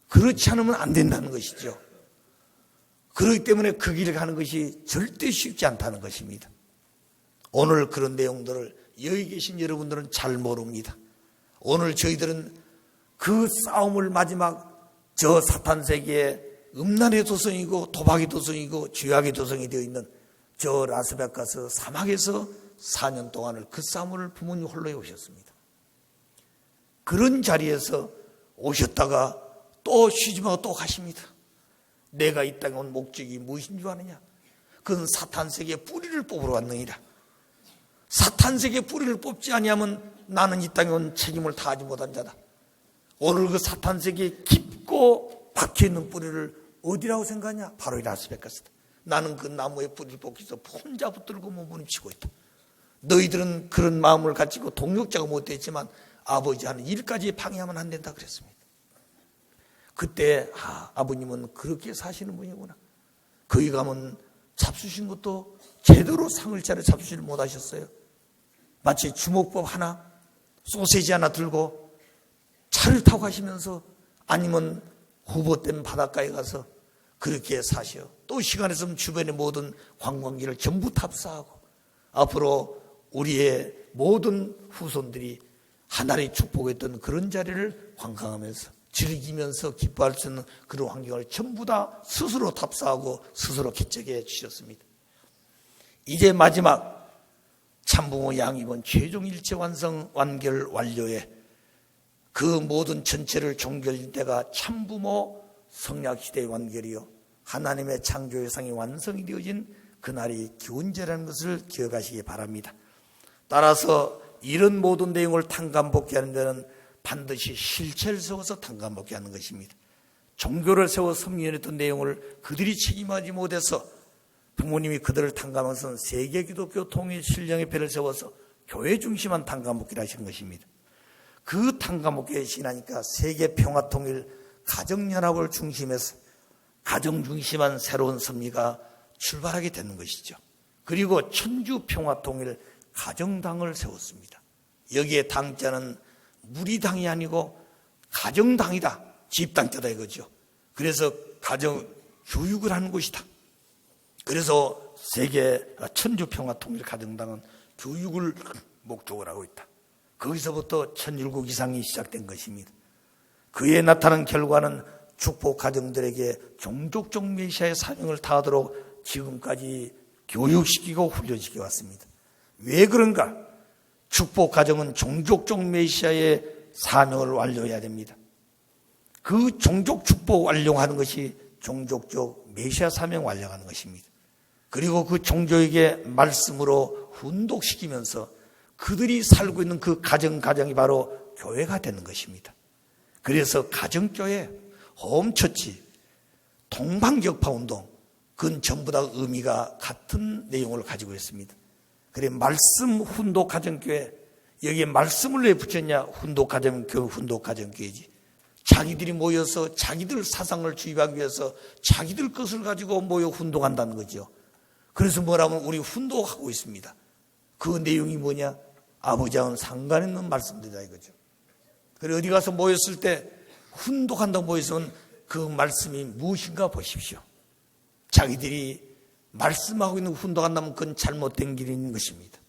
그렇지 않으면 안 된다는 것이죠. 그렇기 때문에 그 길을 가는 것이 절대 쉽지 않다는 것입니다. 오늘 그런 내용들을 여기 계신 여러분들은 잘 모릅니다. 오늘 저희들은 그 싸움을 마지막 저 사탄 세계에 음란의 도성이고 도박의 도성이고 죄악의 도성이 되어 있는 저 라스베가스 사막에서 4년 동안을 그 싸움을 부모님 홀로 해오셨습니다. 그런 자리에서 오셨다가 또 쉬지 말고 또 가십니다. 내가 이 땅에 온 목적이 무엇인 줄 아느냐? 그건 사탄 세계의 뿌리를 뽑으러 왔느니라. 사탄 세계의 뿌리를 뽑지 아니하면 나는 이 땅에 온 책임을 다하지 못한 자다. 오늘 그 사탄 세계에 깊고 박혀있는 뿌리를 어디라고 생각하냐? 바로 이 라스베가스다. 나는 그 나무의 뿌리를 뽑기 위해서 혼자 붙들고 몸부림치고 있다. 너희들은 그런 마음을 가지고 동력자가 못됐지만 아버지 하는 일까지 방해하면 안 된다 그랬습니다. 그때 아버님은 그렇게 사시는 분이구나. 거기 가면 잡수신 것도 제대로 상을 차려 잡수지를 못하셨어요. 마치 주먹밥 하나 소세지 하나 들고 차를 타고 가시면서 아니면 후보된 바닷가에 가서 그렇게 사셔. 또 시간 있으면 주변의 모든 관광지를 전부 탑사하고 앞으로 우리의 모든 후손들이 하나님의 축복했던 그런 자리를 관광하면서 즐기면서 기뻐할 수 있는 그런 환경을 전부 다 스스로 답사하고 스스로 개척해 주셨습니다. 이제 마지막 참부모 양입은 최종 일체 완성 완결 완료에 그 모든 전체를 종결할 때가 참부모 성약시대의 완결이요 하나님의 창조회상이 완성이 되어진 그날이 기원제라는 것을 기억하시기 바랍니다. 따라서 이런 모든 내용을 탕감복귀하는 데는 반드시 실체를 세워서 탕감복귀하는 것입니다. 종교를 세워 섬기했던 내용을 그들이 책임하지 못해서 부모님이 그들을 탕감하면서 세계 기독교 통일 신령의 배를 세워서 교회 중심한 탕감복귀를 하신 것입니다. 그 탕감복귀에 지나니까 세계 평화 통일 가정연합을 중심해서 가정 중심한 새로운 섭리가 출발하게 되는 것이죠. 그리고 천주 평화 통일 가정당을 세웠습니다. 여기에 당자는 무리당이 아니고 가정당이다. 집단자다 이거죠. 그래서 가정 교육을 하는 곳이다. 그래서 세계 천주평화통일 가정당은 교육을 목적으로 하고 있다. 거기서부터 천일국 이상이 시작된 것입니다. 그에 나타난 결과는 축복 가정들에게 종족적 메시아의 사명을 다하도록 지금까지 교육시키고 훈련시켜 왔습니다. 왜 그런가? 축복 가정은 종족적 메시아의 사명을 완료해야 됩니다. 그 종족 축복 완료하는 것이 종족적 메시아 사명 완료하는 것입니다. 그리고 그 종족에게 말씀으로 훈독시키면서 그들이 살고 있는 그 가정이 바로 교회가 되는 것입니다. 그래서 가정교회, 홈처치, 동방격파운동 그건 전부 다 의미가 같은 내용을 가지고 있습니다. 그래 말씀 훈독 가정교회 여기에 말씀을 왜 붙였냐? 훈독 가정교회지. 자기들이 모여서 자기들 사상을 주입하기 위해서 자기들 것을 가지고 모여 훈독한다는 거죠. 그래서 뭐라면 우리 훈독하고 있습니다. 그 내용이 뭐냐? 아버지와는 상관없는 말씀들이다 이거죠. 그래 어디 가서 모였을 때 훈독한다고 모였으면 그 말씀이 무엇인가 보십시오. 자기들이 말씀하고 있는 훈독한다면 그건 잘못된 길인 것입니다.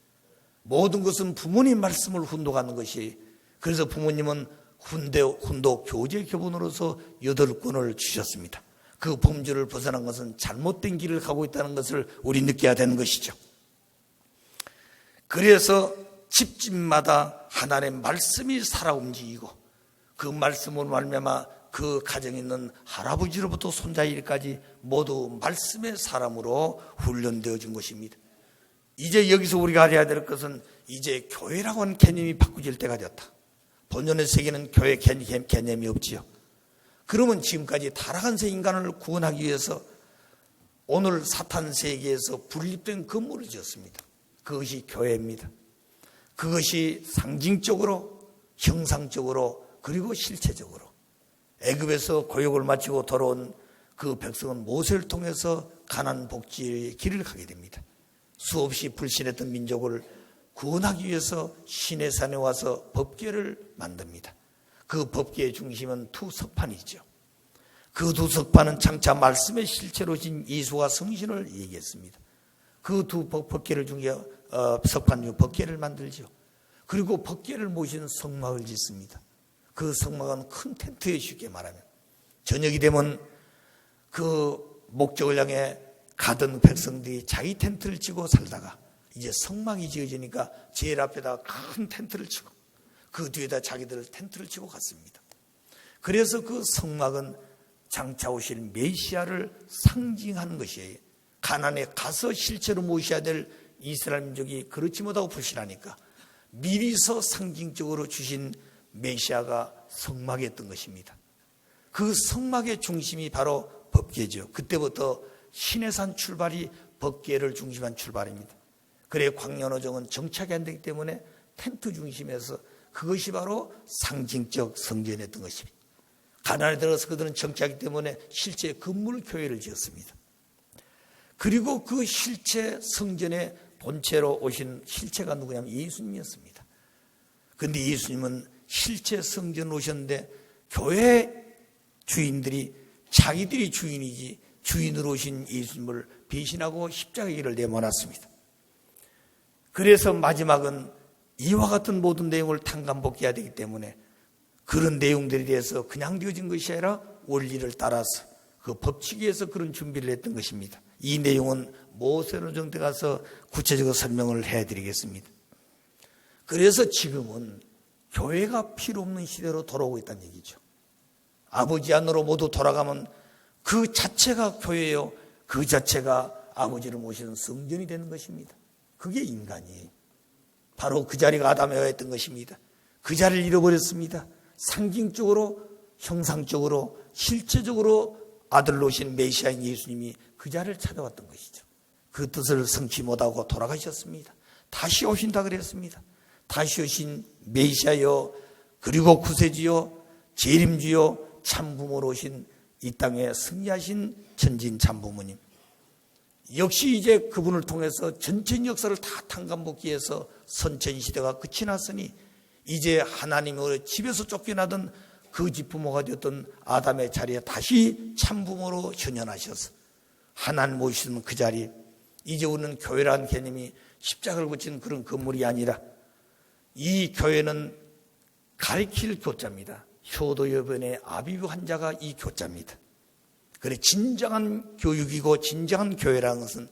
모든 것은 부모님 말씀을 훈독하는 것이 그래서 부모님은 훈독 교제 교본으로서 8권을 주셨습니다. 그 범주를 벗어난 것은 잘못된 길을 가고 있다는 것을 우리 느껴야 되는 것이죠. 그래서 집집마다 하나님의 말씀이 살아 움직이고 그 말씀으로 말미암아 그 가정에 있는 할아버지로부터 손자일까지 모두 말씀의 사람으로 훈련되어진 것입니다. 이제 여기서 우리가 알아야 될 것은 이제 교회라고 하는 개념이 바꾸질 때가 되었다. 본연의 세계는 교회 개념이 없지요. 그러면 지금까지 타락한 새 인간을 구원하기 위해서 오늘 사탄 세계에서 분립된 건물을 지었습니다. 그것이 교회입니다. 그것이 상징적으로, 형상적으로, 그리고 실체적으로 애굽에서 고역을 마치고 돌아온 그 백성은 모세를 통해서 가나안 복지의 길을 가게 됩니다. 수없이 불신했던 민족을 구원하기 위해서 시내산에 와서 법궤를 만듭니다. 그 법궤의 중심은 두 석판이죠. 그 두 석판은 장차 말씀의 실체로 진 이수와 성신을 얘기했습니다. 그 두 법궤를 중에 석판 중 법궤를 만들죠. 그리고 법궤를 모신 성막을 짓습니다. 그 성막은 큰 텐트에 쉽게 말하면 저녁이 되면 그 목적을 향해 가던 백성들이 자기 텐트를 치고 살다가 이제 성막이 지어지니까 제일 앞에다 큰 텐트를 치고 그 뒤에다 자기들 텐트를 치고 갔습니다. 그래서 그 성막은 장차 오실 메시아를 상징하는 것이에요. 가나안에 가서 실제로 모셔야 될 이스라엘 민족이 그렇지 못하고 불신하니까 미리서 상징적으로 주신 메시아가 성막이었던 것입니다. 그 성막의 중심이 바로 법궤죠. 그때부터 시내산 출발이 법궤를 중심한 출발입니다. 그래 광야노정은 정착이 안 되기 때문에 텐트 중심에서 그것이 바로 상징적 성전이었던 것입니다. 가나안에 들어서 그들은 정착하기 때문에 실제 건물 교회를 지었습니다. 그리고 그 실체 성전의 본체로 오신 실체가 누구냐면 예수님이었습니다. 그런데 예수님은 실체 성전으로 오셨는데 교회 주인들이 자기들이 주인이지 주인으로 오신 예수님을 배신하고 십자가의 길을 내몰았습니다. 그래서 마지막은 이와 같은 모든 내용을 탕감복귀해야 되기 때문에 그런 내용들에 대해서 그냥 되어진 것이 아니라 원리를 따라서 그 법칙에서 그런 준비를 했던 것입니다. 이 내용은 모세로 정대 가서 구체적으로 설명을 해드리겠습니다. 그래서 지금은 교회가 필요 없는 시대로 돌아오고 있다는 얘기죠. 아버지 안으로 모두 돌아가면 그 자체가 교회요, 그 자체가 아버지를 모시는 성전이 되는 것입니다. 그게 인간이에요. 바로 그 자리가 아담에 했던 것입니다. 그 자리를 잃어버렸습니다. 상징적으로, 형상적으로, 실제적으로 아들로 오신 메시아인 예수님이 그 자리를 찾아왔던 것이죠. 그 뜻을 성취 못하고 돌아가셨습니다. 다시 오신다 그랬습니다. 다시 오신 메시아요, 그리고 구세주요, 재림주요, 참부모로 오신 이 땅에 승리하신 전진 참부모님. 역시 이제 그분을 통해서 전체 역사를 다 탕감복귀해서 선천시대가 끝이 났으니 이제 하나님의 집에서 쫓겨나던 거짓 부모가 되었던 아담의 자리에 다시 참부모로 현현하셔서 하나님 모시는 그 자리, 이제 우리는 교회라는 개념이 십자가를 붙인 그런 건물이 아니라 이 교회는 가리킬 교자입니다. 효도여변의 아비부 한자가 이 교자입니다. 그래, 진정한 교육이고 진정한 교회라는 것은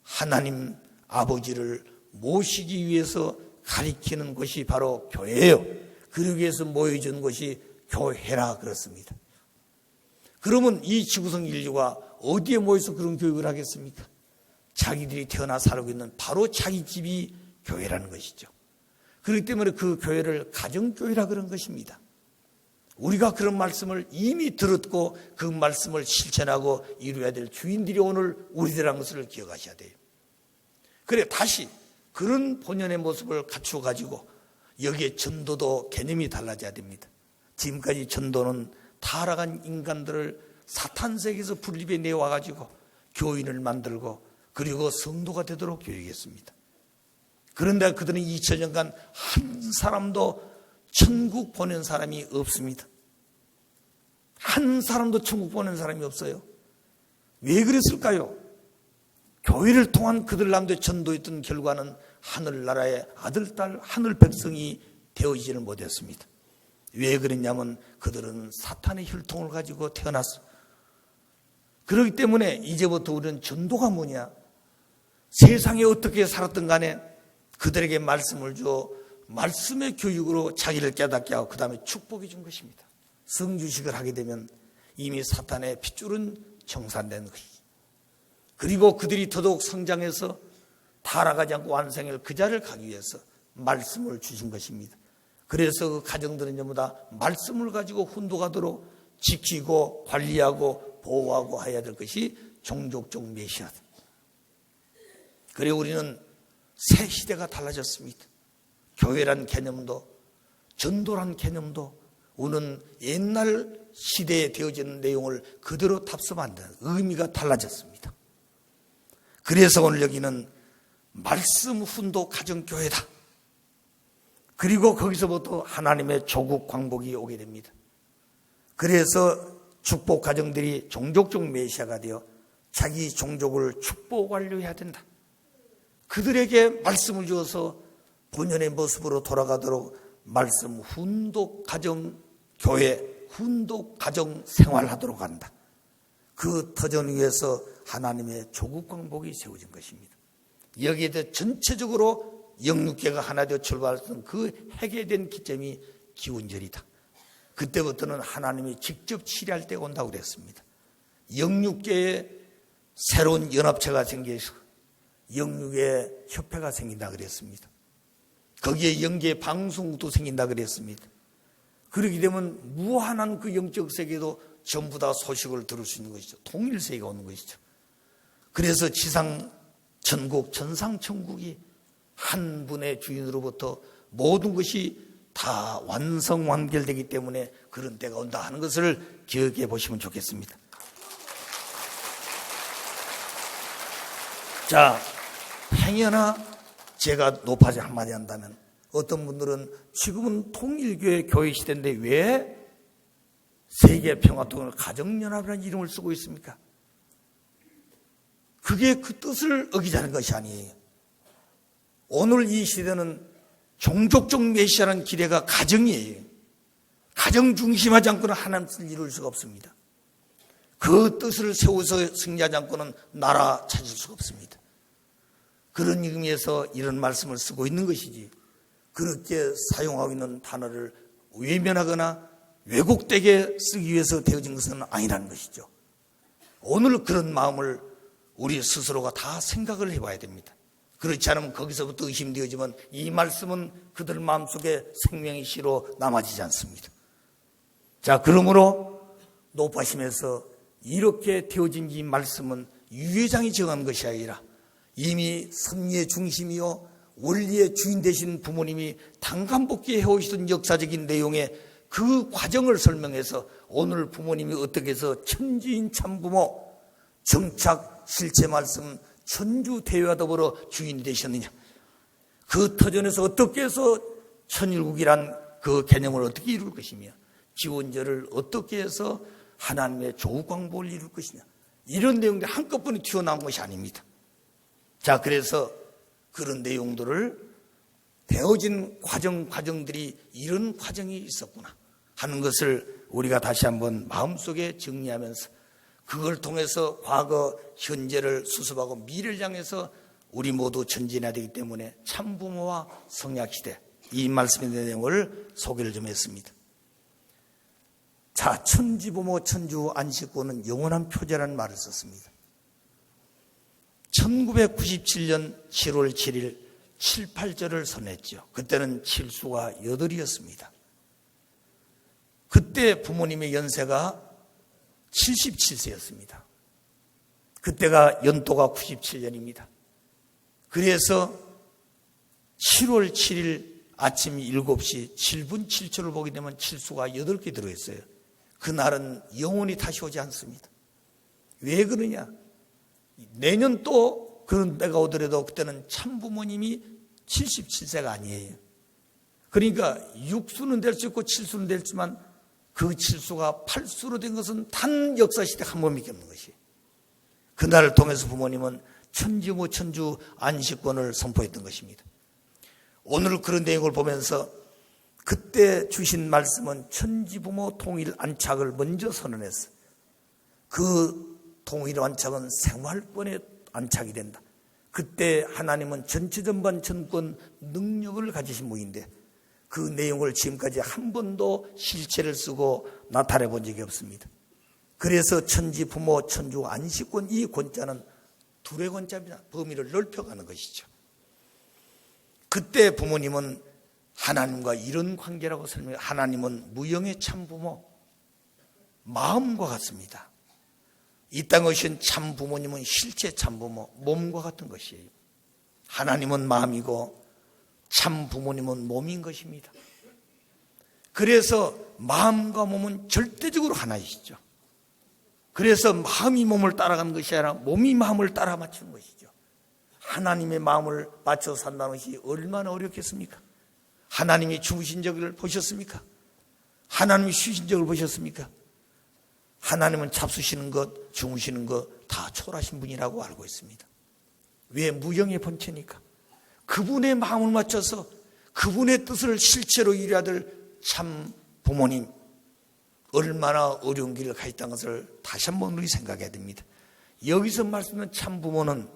하나님 아버지를 모시기 위해서 가리키는 것이 바로 교회예요. 그러기 위해서 모여준 것이 교회라 그렇습니다. 그러면 이 지구성 인류가 어디에 모여서 그런 교육을 하겠습니까? 자기들이 태어나 살고 있는 바로 자기 집이 교회라는 것이죠. 그렇기 때문에 그 교회를 가정교회라 그런 것입니다. 우리가 그런 말씀을 이미 들었고 그 말씀을 실천하고 이루어야 될 주인들이 오늘 우리들이라는 것을 기억하셔야 돼요. 그래, 다시 그런 본연의 모습을 갖추어 가지고 여기에 전도도 개념이 달라져야 됩니다. 지금까지 전도는 타락한 인간들을 사탄 세계에서 분립해 내와 가지고 교인을 만들고 그리고 성도가 되도록 교육했습니다. 그런데 그들은 2000년간 한 사람도 천국 보낸 사람이 없습니다. 한 사람도 천국 보낸 사람이 없어요. 왜 그랬을까요? 교회를 통한 그들 남대 전도했던 결과는 하늘나라의 아들, 딸, 하늘 백성이 되어지지를 못했습니다. 왜 그랬냐면 그들은 사탄의 혈통을 가지고 태어났어. 그렇기 때문에 이제부터 우리는 전도가 뭐냐? 세상에 어떻게 살았든 간에 그들에게 말씀을 줘 말씀의 교육으로 자기를 깨닫게 하고 그 다음에 축복해 준 것입니다. 성주식을 하게 되면 이미 사탄의 핏줄은 청산된 것이죠. 그리고 그들이 더더욱 성장해서 타락하지 않고 완성할 그 자리를 가기 위해서 말씀을 주신 것입니다. 그래서 그 가정들은 전부 다 말씀을 가지고 훈독하도록 지키고 관리하고 보호하고 해야 될 것이 종족적 메시아다. 그래 우리는 새 시대가 달라졌습니다. 교회란 개념도 전도란 개념도 우리는 옛날 시대에 되어진 내용을 그대로 답습 안 되는 의미가 달라졌습니다. 그래서 오늘 여기는 말씀 훈도 가정교회다. 그리고 거기서부터 하나님의 조국 광복이 오게 됩니다. 그래서 축복 가정들이 종족적 메시아가 되어 자기 종족을 축복 완료해야 된다. 그들에게 말씀을 주어서 본연의 모습으로 돌아가도록 말씀 훈독 가정 교회 훈독 가정 생활하도록 한다. 그 터전 위에서 하나님의 조국 광복이 세워진 것입니다. 여기에 대해 전체적으로 영육계가 하나 되어 출발했던 그 해결된 기점이 기운절이다. 그때부터는 하나님이 직접 치리할 때가 온다고 그랬습니다. 영육계에 새로운 연합체가 생겨서 영육의 협회가 생긴다 그랬습니다. 거기에 영계 방송국도 생긴다 그랬습니다. 그렇게 되면 무한한 그 영적 세계도 전부 다 소식을 들을 수 있는 것이죠. 통일세계가 오는 것이죠. 그래서 지상 천국, 전상 천국이 한 분의 주인으로부터 모든 것이 다 완성 완결되기 때문에 그런 때가 온다 하는 것을 기억해 보시면 좋겠습니다. 자, 행여나 제가 높아져 한마디 한다면 어떤 분들은 지금은 통일교회 교회 시대인데 왜 세계평화통일 가정연합이라는 이름을 쓰고 있습니까? 그게 그 뜻을 어기자는 것이 아니에요. 오늘 이 시대는 종족적 메시아라는 기대가 가정이에요. 가정 중심하지 않고는 하나님 뜻을 이룰 수가 없습니다. 그 뜻을 세워서 승리하지 않고는 나라 찾을 수가 없습니다. 그런 의미에서 이런 말씀을 쓰고 있는 것이지, 그렇게 사용하고 있는 단어를 외면하거나 왜곡되게 쓰기 위해서 되어진 것은 아니라는 것이죠. 오늘 그런 마음을 우리 스스로가 다 생각을 해봐야 됩니다. 그렇지 않으면 거기서부터 의심되어지면 이 말씀은 그들 마음속에 생명의 씨로 남아지지 않습니다. 자, 그러므로 높아심에서 이렇게 되어진 이 말씀은 유회장이 정한 것이 아니라 이미 섭리의 중심이요 원리의 주인 되신 부모님이 당간복귀 해오시던 역사적인 내용의 그 과정을 설명해서 오늘 부모님이 어떻게 해서 천지인 참부모, 정착 실체 말씀, 천주대회와 더불어 주인이 되셨느냐, 그 터전에서 어떻게 해서 천일국이란 그 개념을 어떻게 이룰 것이며 지원절을 어떻게 해서 하나님의 조국광복을 이룰 것이냐, 이런 내용들이 한꺼번에 튀어나온 것이 아닙니다. 자, 그래서 그런 내용들을 되어진 과정들이 이런 과정이 있었구나 하는 것을 우리가 다시 한번 마음속에 정리하면서 그걸 통해서 과거, 현재를 수습하고 미래를 향해서 우리 모두 전진해야 되기 때문에 참부모와 성약시대, 이 말씀의 내용을 소개를 좀 했습니다. 자, 천지부모 천주 안식고는 영원한 표제라는 말을 썼습니다. 1997년 7월 7일 7, 8절을 선했죠. 그때는 칠수가 8이었습니다. 그때 부모님의 연세가 77세였습니다. 그때가 연도가 97년입니다. 그래서 7월 7일 아침 7시 7분 7초를 보게 되면 칠수가 8개 들어있어요. 그날은 영원히 다시 오지 않습니다. 왜 그러냐? 내년 또 그런 때가 오더라도 그때는 참부모님이 77세가 아니에요. 그러니까 6수는 될 수 있고 7수는 될지만 그 7수가 8수로 된 것은 단 역사시대 한 번밖에 없는 것이에요. 그날을 통해서 부모님은 천지모 천주 안식권을 선포했던 것입니다. 오늘 그런 내용을 보면서 그때 주신 말씀은 천지부모 통일 안착을 먼저 선언했어요. 그 통일 안착은 생활권의 안착이 된다. 그때 하나님은 전체전반 전권 능력을 가지신 분인데 그 내용을 지금까지 한 번도 실체를 쓰고 나타내 본 적이 없습니다. 그래서 천지 부모 천주 안식권, 이 권자는 둘의 권자입니다. 범위를 넓혀가는 것이죠. 그때 부모님은 하나님과 이런 관계라고 설명해요. 하나님은 무형의 참부모, 마음과 같습니다. 이 땅에 오신 참부모님은 실제 참부모, 몸과 같은 것이에요. 하나님은 마음이고 참부모님은 몸인 것입니다. 그래서 마음과 몸은 절대적으로 하나이시죠. 그래서 마음이 몸을 따라가는 것이 아니라 몸이 마음을 따라 맞추는 것이죠. 하나님의 마음을 맞춰 산다는 것이 얼마나 어렵겠습니까? 하나님이 주무신 적을 보셨습니까? 하나님이 쉬신 적을 보셨습니까? 하나님은 잡수시는 것, 주무시는 것 다 초월하신 분이라고 알고 있습니다. 왜? 무형의 본체니까. 그분의 마음을 맞춰서 그분의 뜻을 실체로 이루어야 될 참 부모님, 얼마나 어려운 길을 가 있다는 것을 다시 한번 우리 생각해야 됩니다. 여기서 말씀하는 참 부모는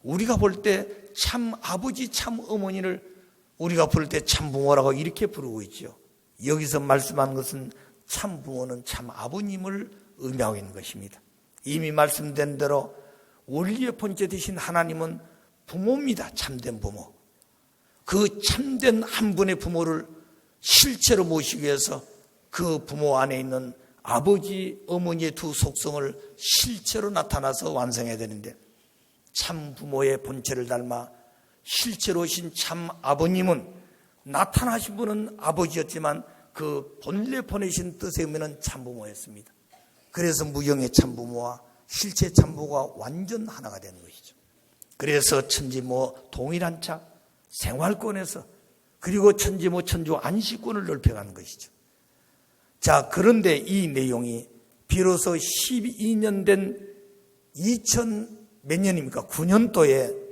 우리가 볼 때 참 아버지, 참 어머니를 우리가 부를 때 참 부모라고 이렇게 부르고 있죠. 여기서 말씀하는 것은 참 부모는 참 아버님을 의미하고 있는 것입니다. 이미 말씀된 대로 원리의 본체 되신 하나님은 부모입니다. 참된 부모. 그 참된 한 분의 부모를 실체로 모시기 위해서 그 부모 안에 있는 아버지, 어머니의 두 속성을 실체로 나타나서 완성해야 되는데 참 부모의 본체를 닮아 실체로 오신 참 아버님은 나타나신 분은 아버지였지만 그 본래 보내신 뜻의 의미는 참부모였습니다. 그래서 무형의 참부모와 실체 참부모가 완전 하나가 되는 것이죠. 그래서 천지모 동일한착 생활권에서 그리고 천지모 천주 안식권을 넓혀가는 것이죠. 자, 그런데 이 내용이 비로소 12년 된 2000 몇 년입니까? 9년도에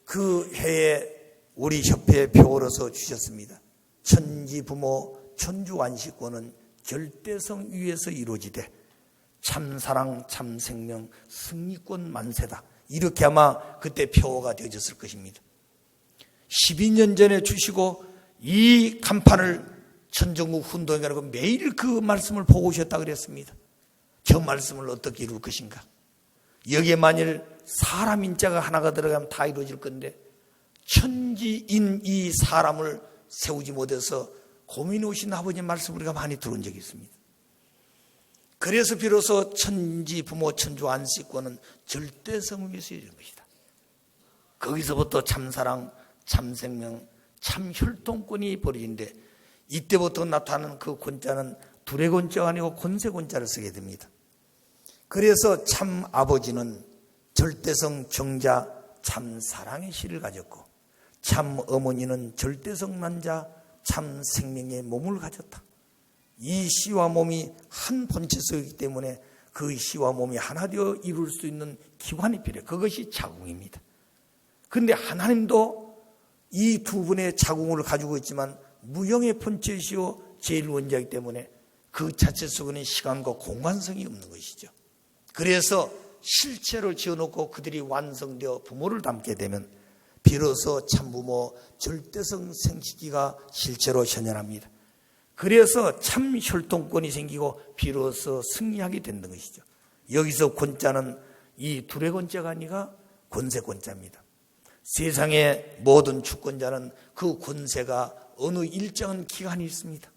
그 해에 우리 협회에 표어로서 주셨습니다. 천지부모 천주 안식권은 절대성 위에서 이루어지되 참사랑, 참생명, 승리권 만세다. 이렇게 아마 그때 표어가 되어졌을 것입니다. 12년 전에 주시고 이 간판을 천정국 훈동에 가고 매일 그 말씀을 보고 오셨다 그랬습니다. 저 말씀을 어떻게 이룰 것인가? 여기에 만일 사람 인자가 하나가 들어가면 다 이루어질 건데 천지인 이 사람을 세우지 못해서 고민해 오신 아버지의 말씀 우리가 많이 들은 적이 있습니다. 그래서 비로소 천지 부모 천주 안식권은 절대성 위에서 이루어진 것이다. 거기서부터 참사랑, 참생명, 참혈통권이 벌어진데 이때부터 나타나는 그 권자는 둘의 권자가 아니고 권세 권자를 쓰게 됩니다. 그래서 참 아버지는 절대성 정자 참 사랑의 씨를 가졌고 참 어머니는 절대성 난자 참 생명의 몸을 가졌다. 이 씨와 몸이 한 본체성이기 때문에 그 씨와 몸이 하나 되어 이룰 수 있는 기관이 필요해요. 그것이 자궁입니다. 그런데 하나님도 이 두 분의 자궁을 가지고 있지만 무형의 본체이시오 제1원자이기 때문에 그 자체 속에는 시간과 공간성이 없는 것이죠. 그래서 실체를 지어놓고 그들이 완성되어 부모를 닮게 되면 비로소 참부모 절대성 생식기가 실체로 현현합니다. 그래서 참 혈통권이 생기고 비로소 승리하게 된다는 것이죠. 여기서 권자는 이 둘의 권자가 아니라 권세 권자입니다. 세상의 모든 주권자는 그 권세가 어느 일정한 기간이 있습니다.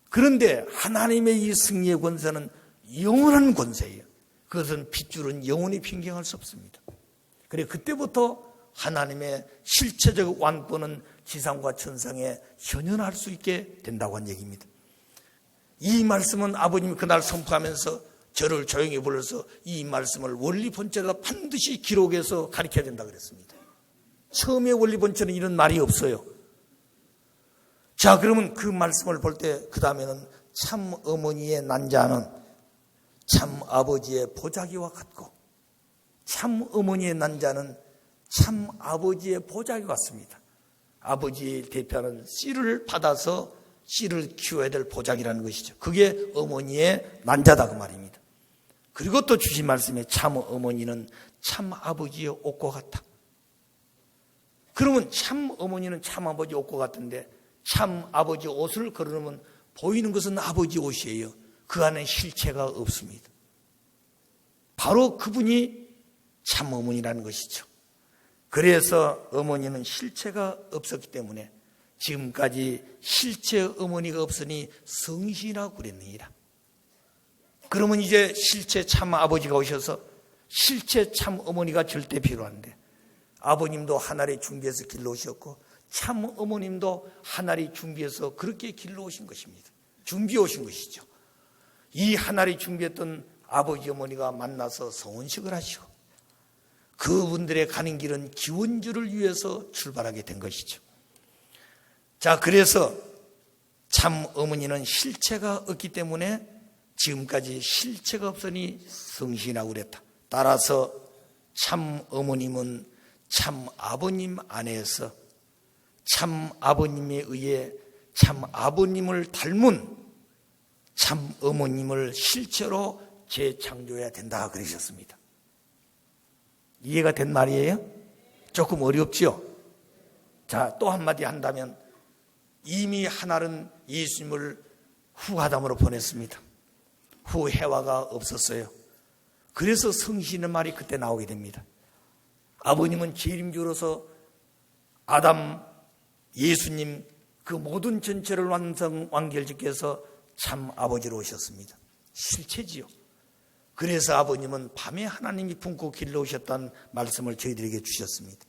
그런데 하나님의 이 승리의 권세는 영원한 권세예요. 그것은 핏줄은 영원히 변경할 수 없습니다. 그래 그때부터 하나님의 실체적 왕권은 지상과 천상에 현현할 수 있게 된다고 한 얘기입니다. 이 말씀은 아버님이 그날 선포하면서 저를 조용히 불러서 이 말씀을 원리 본체가 반드시 기록해서 가르쳐야 된다고 그랬습니다. 처음에 원리 본체는 이런 말이 없어요. 자, 그러면 그 말씀을 볼 때 그 다음에는 참 어머니의 난자는 참 아버지의 보자기와 같고 참 어머니의 난자는 참 아버지의 보자기 같습니다. 아버지의 대표하는 씨를 받아서 씨를 키워야 될 보자기라는 것이죠. 그게 어머니의 난자다 그 말입니다. 그리고 또 주신 말씀에 참 어머니는 참 아버지의 옷과 같다. 그러면 참 어머니는 참 아버지 옷과 같은데 참 아버지 옷을 걸어놓으면 보이는 것은 아버지 옷이에요. 그 안에 실체가 없습니다. 바로 그분이 참 어머니라는 것이죠. 그래서 어머니는 실체가 없었기 때문에 지금까지 실체 어머니가 없으니 성신이라고 그랬느니라. 그러면 이제 실체 참 아버지가 오셔서 실체 참 어머니가 절대 필요한데 아버님도 하나를 준비해서 길러오셨고 참 어머님도 하나를 준비해서 그렇게 길러오신 것입니다. 준비해 오신 것이죠. 이 하나를 준비했던 아버지 어머니가 만나서 성혼식을 하시고 그분들의 가는 길은 기원주를 위해서 출발하게 된 것이죠. 자, 그래서 참 어머니는 실체가 없기 때문에 지금까지 실체가 없으니 성신이라고 그랬다. 따라서 참 어머님은 참 아버님 안에서 참 아버님에 의해 참 아버님을 닮은 참 어머님을 실체로 재창조해야 된다 그러셨습니다. 이해가 된 말이에요? 조금 어렵죠? 자, 또 한마디 한다면 이미 하나는 예수님을 후 아담으로 보냈습니다. 후 해와가 없었어요. 그래서 성신의 말이 그때 나오게 됩니다. 아버님은 재림주로서 아담, 예수님 그 모든 전체를 완결짓게해서 참 아버지로 오셨습니다. 실체지요. 그래서 아버님은 밤에 하나님이 품고 길러오셨다는 말씀을 저희들에게 주셨습니다.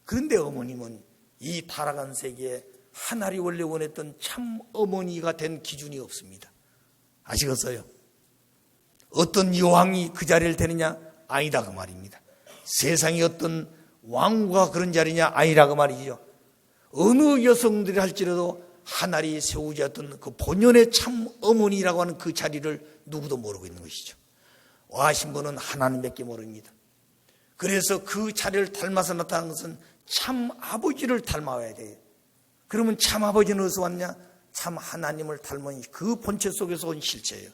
그런데 어머님은 이 타락한 세계에 하나님 원래 원했던 참 어머니가 된 기준이 없습니다. 아시겠어요? 어떤 여왕이 그 자리를 되느냐? 아니다 그 말입니다. 세상에 어떤 왕후가 그런 자리냐? 아니라 그 말이죠. 어느 여성들이 할지라도 하나님이 세우셨던 그 본연의 참 어머니라고 하는 그 자리를 누구도 모르고 있는 것이죠. 와신 분은 하나님밖에 모릅니다. 그래서 그 자리를 닮아서 나타난 것은 참 아버지를 닮아와야 돼요. 그러면 참 아버지는 어디서 왔냐? 참 하나님을 닮은 그 본체 속에서 온 실체예요.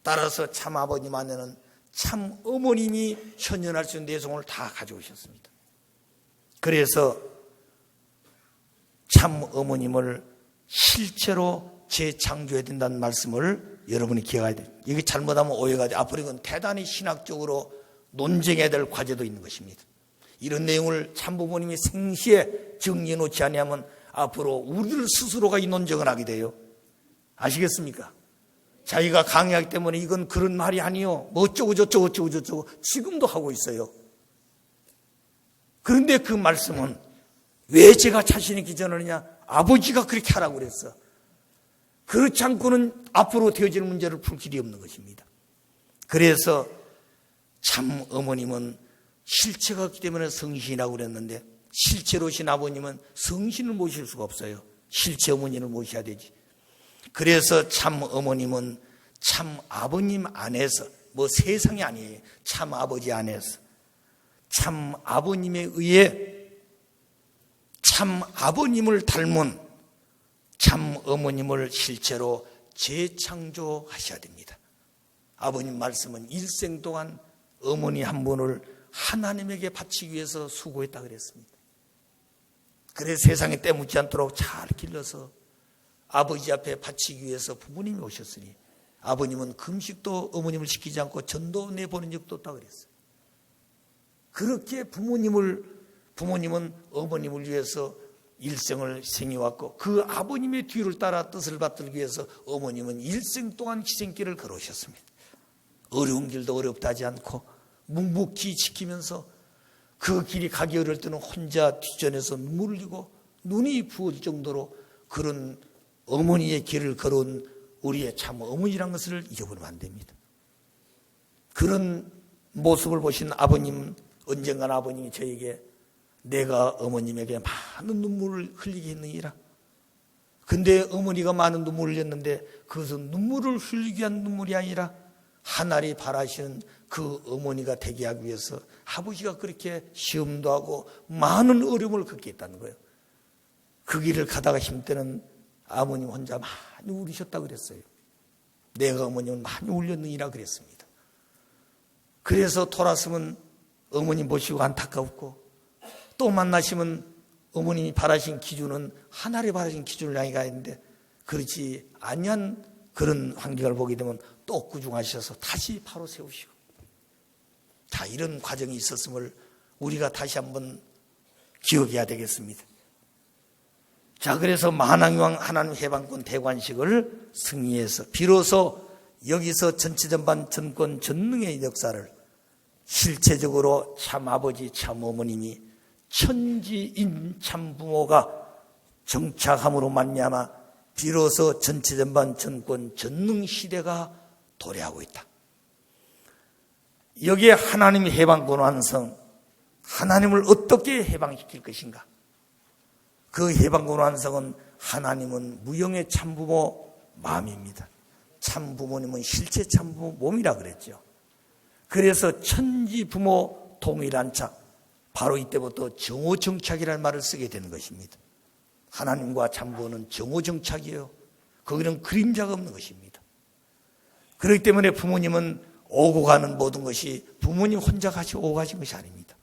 따라서 참 아버님 안에는 참 어머님이 현현할 수 있는 내성을 다 가져오셨습니다. 그래서 참 어머님을 실체로 재창조해야 된다는 말씀을 여러분이 기억해야 돼요. 이게 잘못하면 오해가 돼. 앞으로 이건 대단히 신학적으로 논쟁해야 될 과제도 있는 것입니다. 이런 내용을 참부모님이 생시에 정리해 놓지 않으면 앞으로 우리들 스스로가 이 논쟁을 하게 돼요. 아시겠습니까? 자기가 강의하기 때문에 이건 그런 말이 아니요. 뭐 어쩌고 저쩌고 지금도 하고 있어요. 그런데 그 말씀은 왜 제가 자신 있게 전하느냐? 아버지가 그렇게 하라고 그랬어. 그렇지 않고는 앞으로 되어질 문제를 풀 길이 없는 것입니다. 그래서 참 어머님은 실체가 없기 때문에 성신이라고 그랬는데 실체로 오신 아버님은 성신을 모실 수가 없어요. 실체 어머니를 모셔야 되지. 그래서 참 어머님은 참 아버님 안에서, 뭐 세상이 아니에요. 참 아버지 안에서 참 아버님에 의해 참 아버님을 닮은 참 어머님을 실체로 재창조하셔야 됩니다. 아버님 말씀은 일생 동안 어머니 한 분을 하나님에게 바치기 위해서 수고했다 그랬습니다. 그래서 세상에 때묻지 않도록 잘 길러서 아버지 앞에 바치기 위해서 부모님이 오셨으니 아버님은 금식도 어머님을 시키지 않고 전도 내보낸 적도 없다 그랬어요. 그렇게 부모님은 어머님을 위해서 일생을 생해왔고 그 아버님의 뒤를 따라 뜻을 받들기 위해서 어머님은 일생 동안 희생길을 걸어오셨습니다. 어려운 길도 어렵다 하지 않고 묵묵히 지키면서 그 길이 가기 어려울 때는 혼자 뒷전에서 눈물을 흘리고 눈이 부어질 정도로 그런 어머니의 길을 걸어온 우리의 참 어머니란 것을 잊어버리면 안 됩니다. 그런 모습을 보신 아버님, 언젠가는 아버님이 저에게 내가 어머님에게 많은 눈물을 흘리게 했느니라. 근데 어머니가 많은 눈물을 흘렸는데 그것은 눈물을 흘리기 위한 눈물이 아니라 하나님 바라시는 그 어머니가 되게 하기 위해서 아버지가 그렇게 시험도 하고 많은 어려움을 겪게 했다는 거예요. 그 길을 가다가 힘때는 아버님 혼자 많이 울으셨다고 그랬어요. 내가 어머님을 많이 울렸느니라 그랬습니다. 그래서 돌아서면 어머님 보시고 안타깝고 또 만나시면 어머님이 바라신 기준은 하나님 바라신 기준을 향해 가야 하는데 그렇지 아니한 그런 환경을 보게 되면 또 꾸중하셔서 다시 바로 세우시고 다 이런 과정이 있었음을 우리가 다시 한번 기억해야 되겠습니다. 자, 그래서 만왕왕 하나님 해방권 대관식을 승리해서 비로소 여기서 전체전반 전권 전능의 역사를 실체적으로 참 아버지 참 어머님이 천지인 참 부모가 정착함으로 말미암아 비로소 전체전반 전권 전능 시대가 도래하고 있다. 여기에 하나님의 해방권 완성, 하나님을 어떻게 해방시킬 것인가? 그 해방권 완성은 하나님은 무형의 참부모 마음입니다. 참부모님은 실체 참부모 몸이라 그랬죠. 그래서 천지부모 동일한착, 바로 이때부터 정오정착이라는 말을 쓰게 되는 것입니다. 하나님과 참부모는 정오정착이에요. 거기는 그림자가 없는 것입니다. 그렇기 때문에 부모님은 오고 가는 모든 것이 부모님 혼자 오고 가신 것이 아닙니다.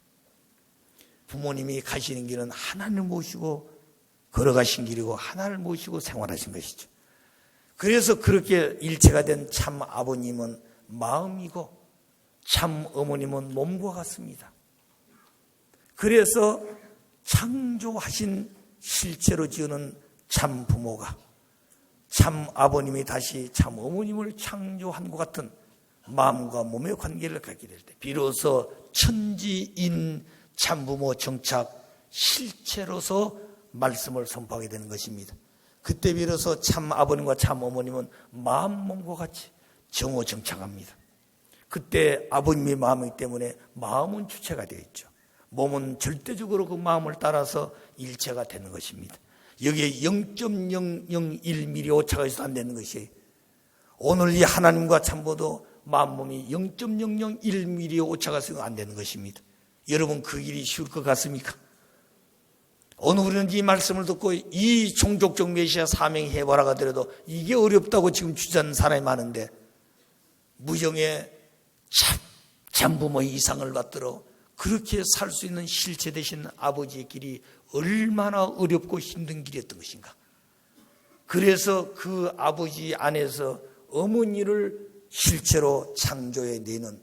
부모님이 가시는 길은 하나님을 모시고 걸어가신 길이고 하나님을 모시고 생활하신 것이죠. 그래서 그렇게 일체가 된 참 아버님은 마음이고 참 어머님은 몸과 같습니다. 그래서 창조하신 실체로 지으는 참 부모가 참 아버님이 다시 참 어머님을 창조한 것 같은 마음과 몸의 관계를 갖게 될 때 비로소 천지인 참부모 정착 실체로서 말씀을 선포하게 되는 것입니다. 그때 비로소 참 아버님과 참 어머님은 마음 몸과 같이 정오정착합니다. 그때 아버님의 마음이기 때문에 마음은 주체가 되어 있죠. 몸은 절대적으로 그 마음을 따라서 일체가 되는 것입니다. 여기에 0.001mm 오차가 있어도 안 되는 것이 오늘 이 하나님과 참부도 마음 몸이 0.001mm 오차가 있어도 안 되는 것입니다. 여러분 그 길이 쉬울 것 같습니까? 오늘 우리는 이 말씀을 듣고 이 종족적 메시아 사명이 해보라고 하더라도 이게 어렵다고 지금 주장하는 사람이 많은데, 무정의 참부모의 이상을 받들어 그렇게 살 수 있는 실체 되신 아버지의 길이 얼마나 어렵고 힘든 길이었던 것인가. 그래서 그 아버지 안에서 어머니를 실체로 창조해 내는,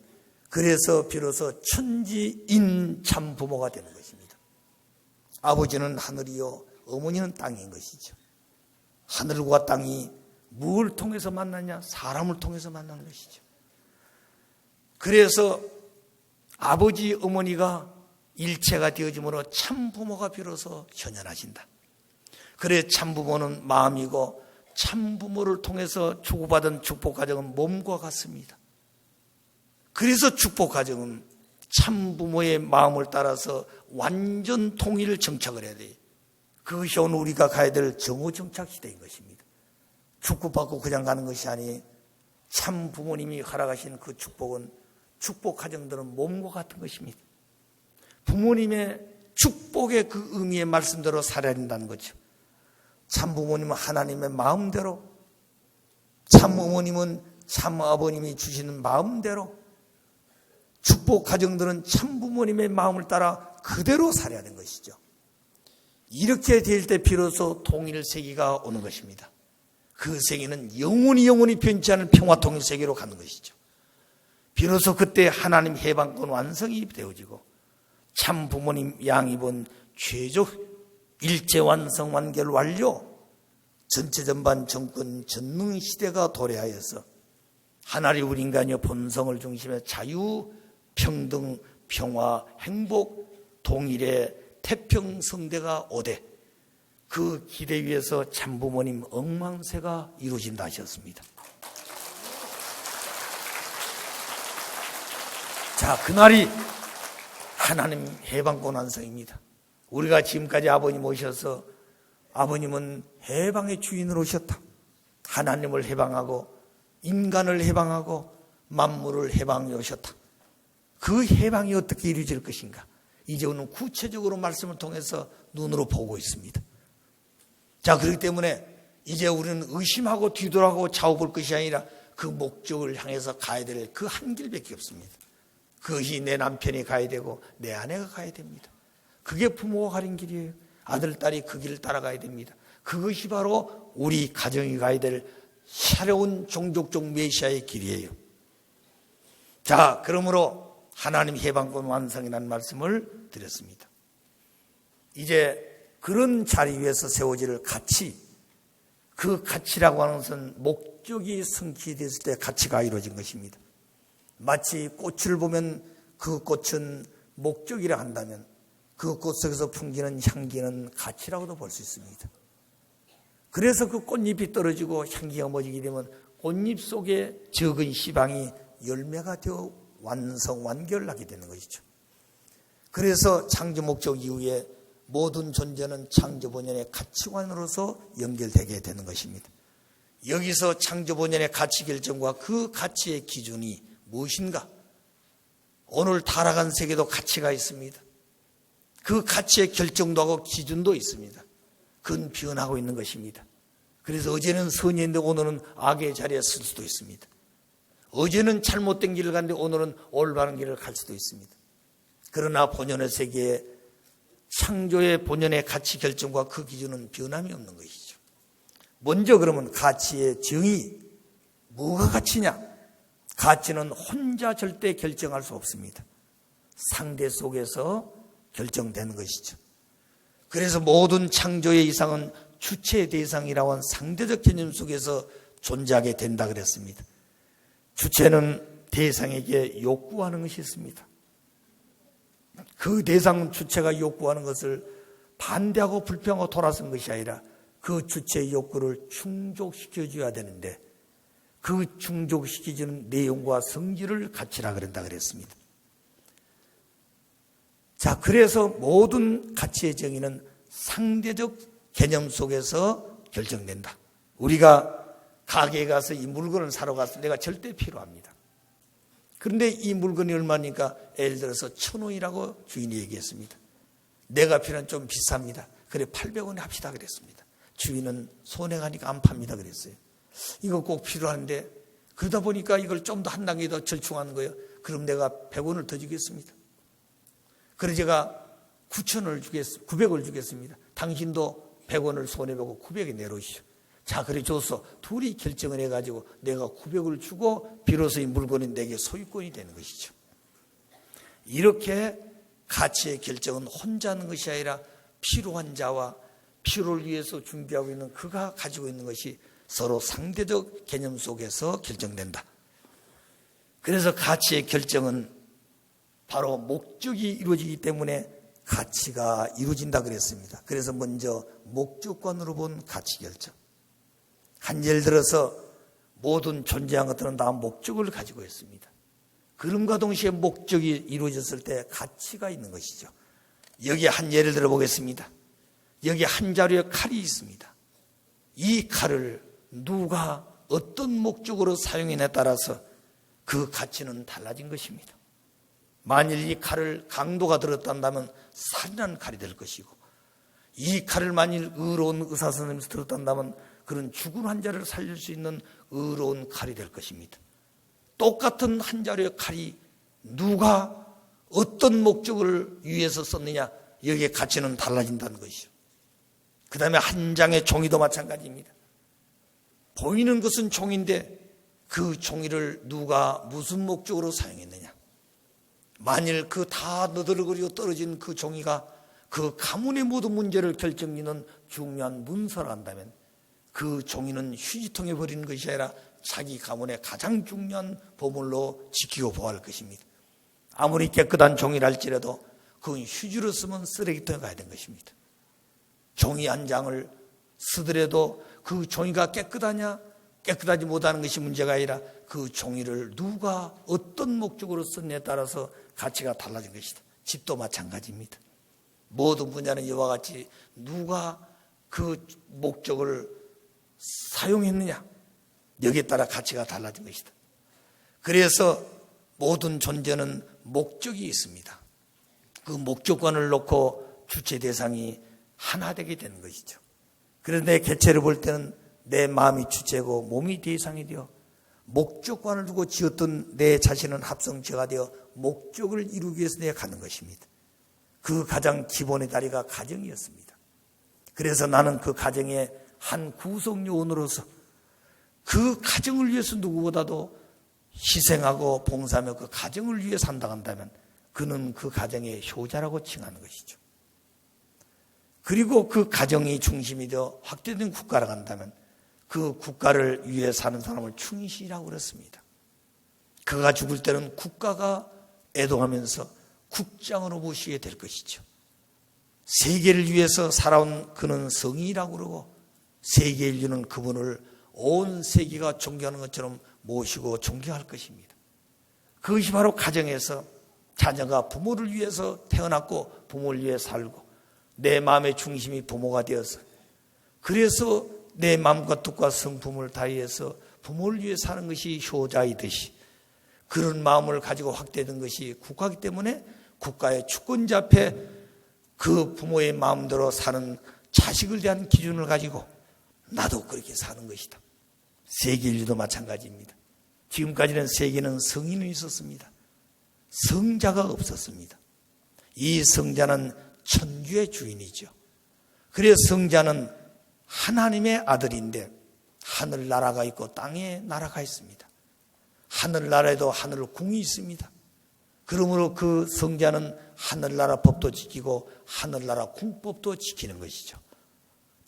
그래서 비로소 천지인 참부모가 되는 것입니다. 아버지는 하늘이요 어머니는 땅인 것이죠. 하늘과 땅이 뭘 통해서 만나냐? 사람을 통해서 만나는 것이죠. 그래서 아버지 어머니가 일체가 되어짐으로 참부모가 비로소 현현하신다. 그래 참부모는 마음이고 참부모를 통해서 주고받은 축복가정은 몸과 같습니다. 그래서 축복가정은 참부모의 마음을 따라서 완전 통일을 정착을 해야 돼요. 그것이 오늘 우리가 가야 될 정오정착 시대인 것입니다. 축복받고 그냥 가는 것이 아니, 참부모님이 허락하신 그 축복은 축복가정들은 몸과 같은 것입니다. 부모님의 축복의 그 의미의 말씀대로 살아야 된다는 거죠. 참부모님은 하나님의 마음대로, 참어머님은 참아버님이 주시는 마음대로, 축복가정들은 참부모님의 마음을 따라 그대로 살아야 되는 것이죠. 이렇게 될 때 비로소 통일 세계가 오는 것입니다. 그 세계는 영원히 변치 않은 평화 통일 세계로 가는 것이죠. 비로소 그때 하나님 해방권 완성이 되어지고 참 부모님 양입은 최적 일제 완성 완결 완료, 전체 전반 정권 전능 시대가 도래하여서 하나님 우리 인간의 본성을 중심에 자유, 평등, 평화, 행복, 동일의 태평성대가 오되 그 기대 위에서 참부모님 억만세가 이루어진다 하셨습니다. 자, 그날이 하나님 해방권 완성입니다. 우리가 지금까지 아버님 오셔서 아버님은 해방의 주인으로 오셨다. 하나님을 해방하고 인간을 해방하고 만물을 해방해 오셨다. 그 해방이 어떻게 이루어질 것인가? 이제 오늘 구체적으로 말씀을 통해서 눈으로 보고 있습니다. 자, 그렇기 때문에 이제 우리는 의심하고 뒤돌아가고 좌우볼 것이 아니라 그 목적을 향해서 가야 될 그 한 길밖에 없습니다. 그것이 내 남편이 가야 되고 내 아내가 가야 됩니다. 그게 부모가 가는 길이에요. 아들, 딸이 그 길을 따라가야 됩니다. 그것이 바로 우리 가정이 가야 될 새로운 종족적 메시아의 길이에요. 자, 그러므로 하나님 해방권 완성이라는 말씀을 드렸습니다. 이제 그런 자리 위에서 세워질 가치, 그 가치라고 하는 것은 목적이 성취됐을 때 가치가 이루어진 것입니다. 마치 꽃을 보면 그 꽃은 목적이라 한다면 그 꽃 속에서 풍기는 향기는 가치라고도 볼 수 있습니다. 그래서 그 꽃잎이 떨어지고 향기가 멎게 되면 꽃잎 속에 적은 씨방이 열매가 되어 완성, 완결하게 되는 것이죠. 그래서 창조 목적 이후에 모든 존재는 창조 본연의 가치관으로서 연결되게 되는 것입니다. 여기서 창조 본연의 가치 결정과 그 가치의 기준이 무엇인가? 오늘 타락한 세계도 가치가 있습니다. 그 가치의 결정도 하고 기준도 있습니다. 그건 변하고 있는 것입니다. 그래서 어제는 선의인데 오늘은 악의 자리에 설 수도 있습니다. 어제는 잘못된 길을 갔는데 오늘은 올바른 길을 갈 수도 있습니다. 그러나 본연의 세계에 창조의 본연의 가치 결정과 그 기준은 변함이 없는 것이죠. 먼저 그러면 가치의 정의, 뭐가 가치냐? 가치는 혼자 절대 결정할 수 없습니다. 상대 속에서 결정되는 것이죠. 그래서 모든 창조의 이상은 주체의 대상이라고 하는 상대적 개념 속에서 존재하게 된다 그랬습니다. 주체는 대상에게 요구하는 것이 있습니다. 그 대상 주체가 요구하는 것을 반대하고 불평하고 돌아선 것이 아니라 그 주체의 욕구를 충족시켜줘야 되는데 그 충족시키는 내용과 성질을 가치라 그런다 그랬습니다. 자, 그래서 모든 가치의 정의는 상대적 개념 속에서 결정된다. 우리가 가게에 가서 이 물건을 사러 갔을 때 내가 절대 필요합니다. 그런데 이 물건이 얼마니까 예를 들어서 1,000원이라고 주인이 얘기했습니다. 내가 필요한 좀 비쌉니다. 그래 800원에 합시다 그랬습니다. 주인은 손해가니까 안 팝니다 그랬어요. 이거 꼭 필요한데 그러다 보니까 이걸 좀 더 한 단계 더 절충하는 거예요. 그럼 내가 100원을 더 주겠습니다. 그래서 제가 900을 주겠습니다. 당신도 100원을 손해보고 900에 내놓으시오. 자, 그래 줬어. 둘이 결정을 해가지고 내가 900을 주고 비로소 이 물건이 내게 소유권이 되는 것이죠. 이렇게 가치의 결정은 혼자 하는 것이 아니라 필요한 자와 필요를 위해서 준비하고 있는 그가 가지고 있는 것이 서로 상대적 개념 속에서 결정된다. 그래서 가치의 결정은 바로 목적이 이루어지기 때문에 가치가 이루어진다 그랬습니다. 그래서 먼저 목적관으로 본 가치 결정. 한 예를 들어서 모든 존재한 것들은 다 목적을 가지고 있습니다. 그럼과 동시에 목적이 이루어졌을 때 가치가 있는 것이죠. 여기 한 예를 들어 보겠습니다. 여기 한 자루의 칼이 있습니다. 이 칼을 누가 어떤 목적으로 사용했냐에 따라서 그 가치는 달라진 것입니다. 만일 이 칼을 강도가 들었다면 살인하는 칼이 될 것이고, 이 칼을 만일 의로운 의사 선생님이 들었다면 그런 죽은 환자를 살릴 수 있는 의로운 칼이 될 것입니다. 똑같은 한 자루의 칼이 누가 어떤 목적을 위해서 썼느냐, 여기에 가치는 달라진다는 것이죠. 그 다음에 한 장의 종이도 마찬가지입니다. 보이는 것은 종인데 그 종이를 누가 무슨 목적으로 사용했느냐. 만일 그 다 너덜거리고 떨어진 그 종이가 그 가문의 모든 문제를 결정짓는 중요한 문서를 한다면 그 종이는 휴지통에 버리는 것이 아니라 자기 가문의 가장 중요한 보물로 지키고 보호할 것입니다. 아무리 깨끗한 종이랄지라도 그건 휴지로 쓰면 쓰레기통에 가야 되는 것입니다. 종이 한 장을 쓰더라도 그 종이가 깨끗하냐 깨끗하지 못하는 것이 문제가 아니라 그 종이를 누가 어떤 목적으로 썼냐에 따라서 가치가 달라진 것이다. 집도 마찬가지입니다. 모든 분야는 이와 같이 누가 그 목적을 사용했느냐, 여기에 따라 가치가 달라진 것이다. 그래서 모든 존재는 목적이 있습니다. 그 목적관을 놓고 주체 대상이 하나 되게 되는 것이죠. 그래서 내 개체를 볼 때는 내 마음이 주체고 몸이 대상이 되어 목적관을 두고 지었던 내 자신은 합성체가 되어 목적을 이루기 위해서 내가 가는 것입니다. 그 가장 기본의 다리가 가정이었습니다. 그래서 나는 그 가정의 한 구성요원으로서 그 가정을 위해서 누구보다도 희생하고 봉사하며 그 가정을 위해 산다고 그는 그 가정의 효자라고 칭하는 것이죠. 그리고 그 가정이 중심이 되어 확대된 국가로 간다면 그 국가를 위해 사는 사람을 충실이라고 그랬습니다. 그가 죽을 때는 국가가 애동하면서 국장으로 모시게 될 것이죠. 세계를 위해서 살아온 그는 성인이라고 그러고 세계 인류는 그분을 온 세계가 존경하는 것처럼 모시고 존경할 것입니다. 그것이 바로 가정에서 자녀가 부모를 위해서 태어났고 부모를 위해 살고 내 마음의 중심이 부모가 되어서 그래서 내 마음과 뜻과 성품을 다해서 부모를 위해 사는 것이 효자이듯이 그런 마음을 가지고 확대된 것이 국가이기 때문에 국가의 주권자 앞에 그 부모의 마음대로 사는 자식을 대한 기준을 가지고 나도 그렇게 사는 것이다. 세계 인류도 마찬가지입니다. 지금까지는 세계는 성인이 있었습니다. 성자가 없었습니다. 이 성자는 천주의 주인이죠. 그래서 성자는 하나님의 아들인데 하늘나라가 있고 땅에 나라가 있습니다. 하늘나라에도 하늘궁이 있습니다. 그러므로 그 성자는 하늘나라 법도 지키고 하늘나라 궁법도 지키는 것이죠.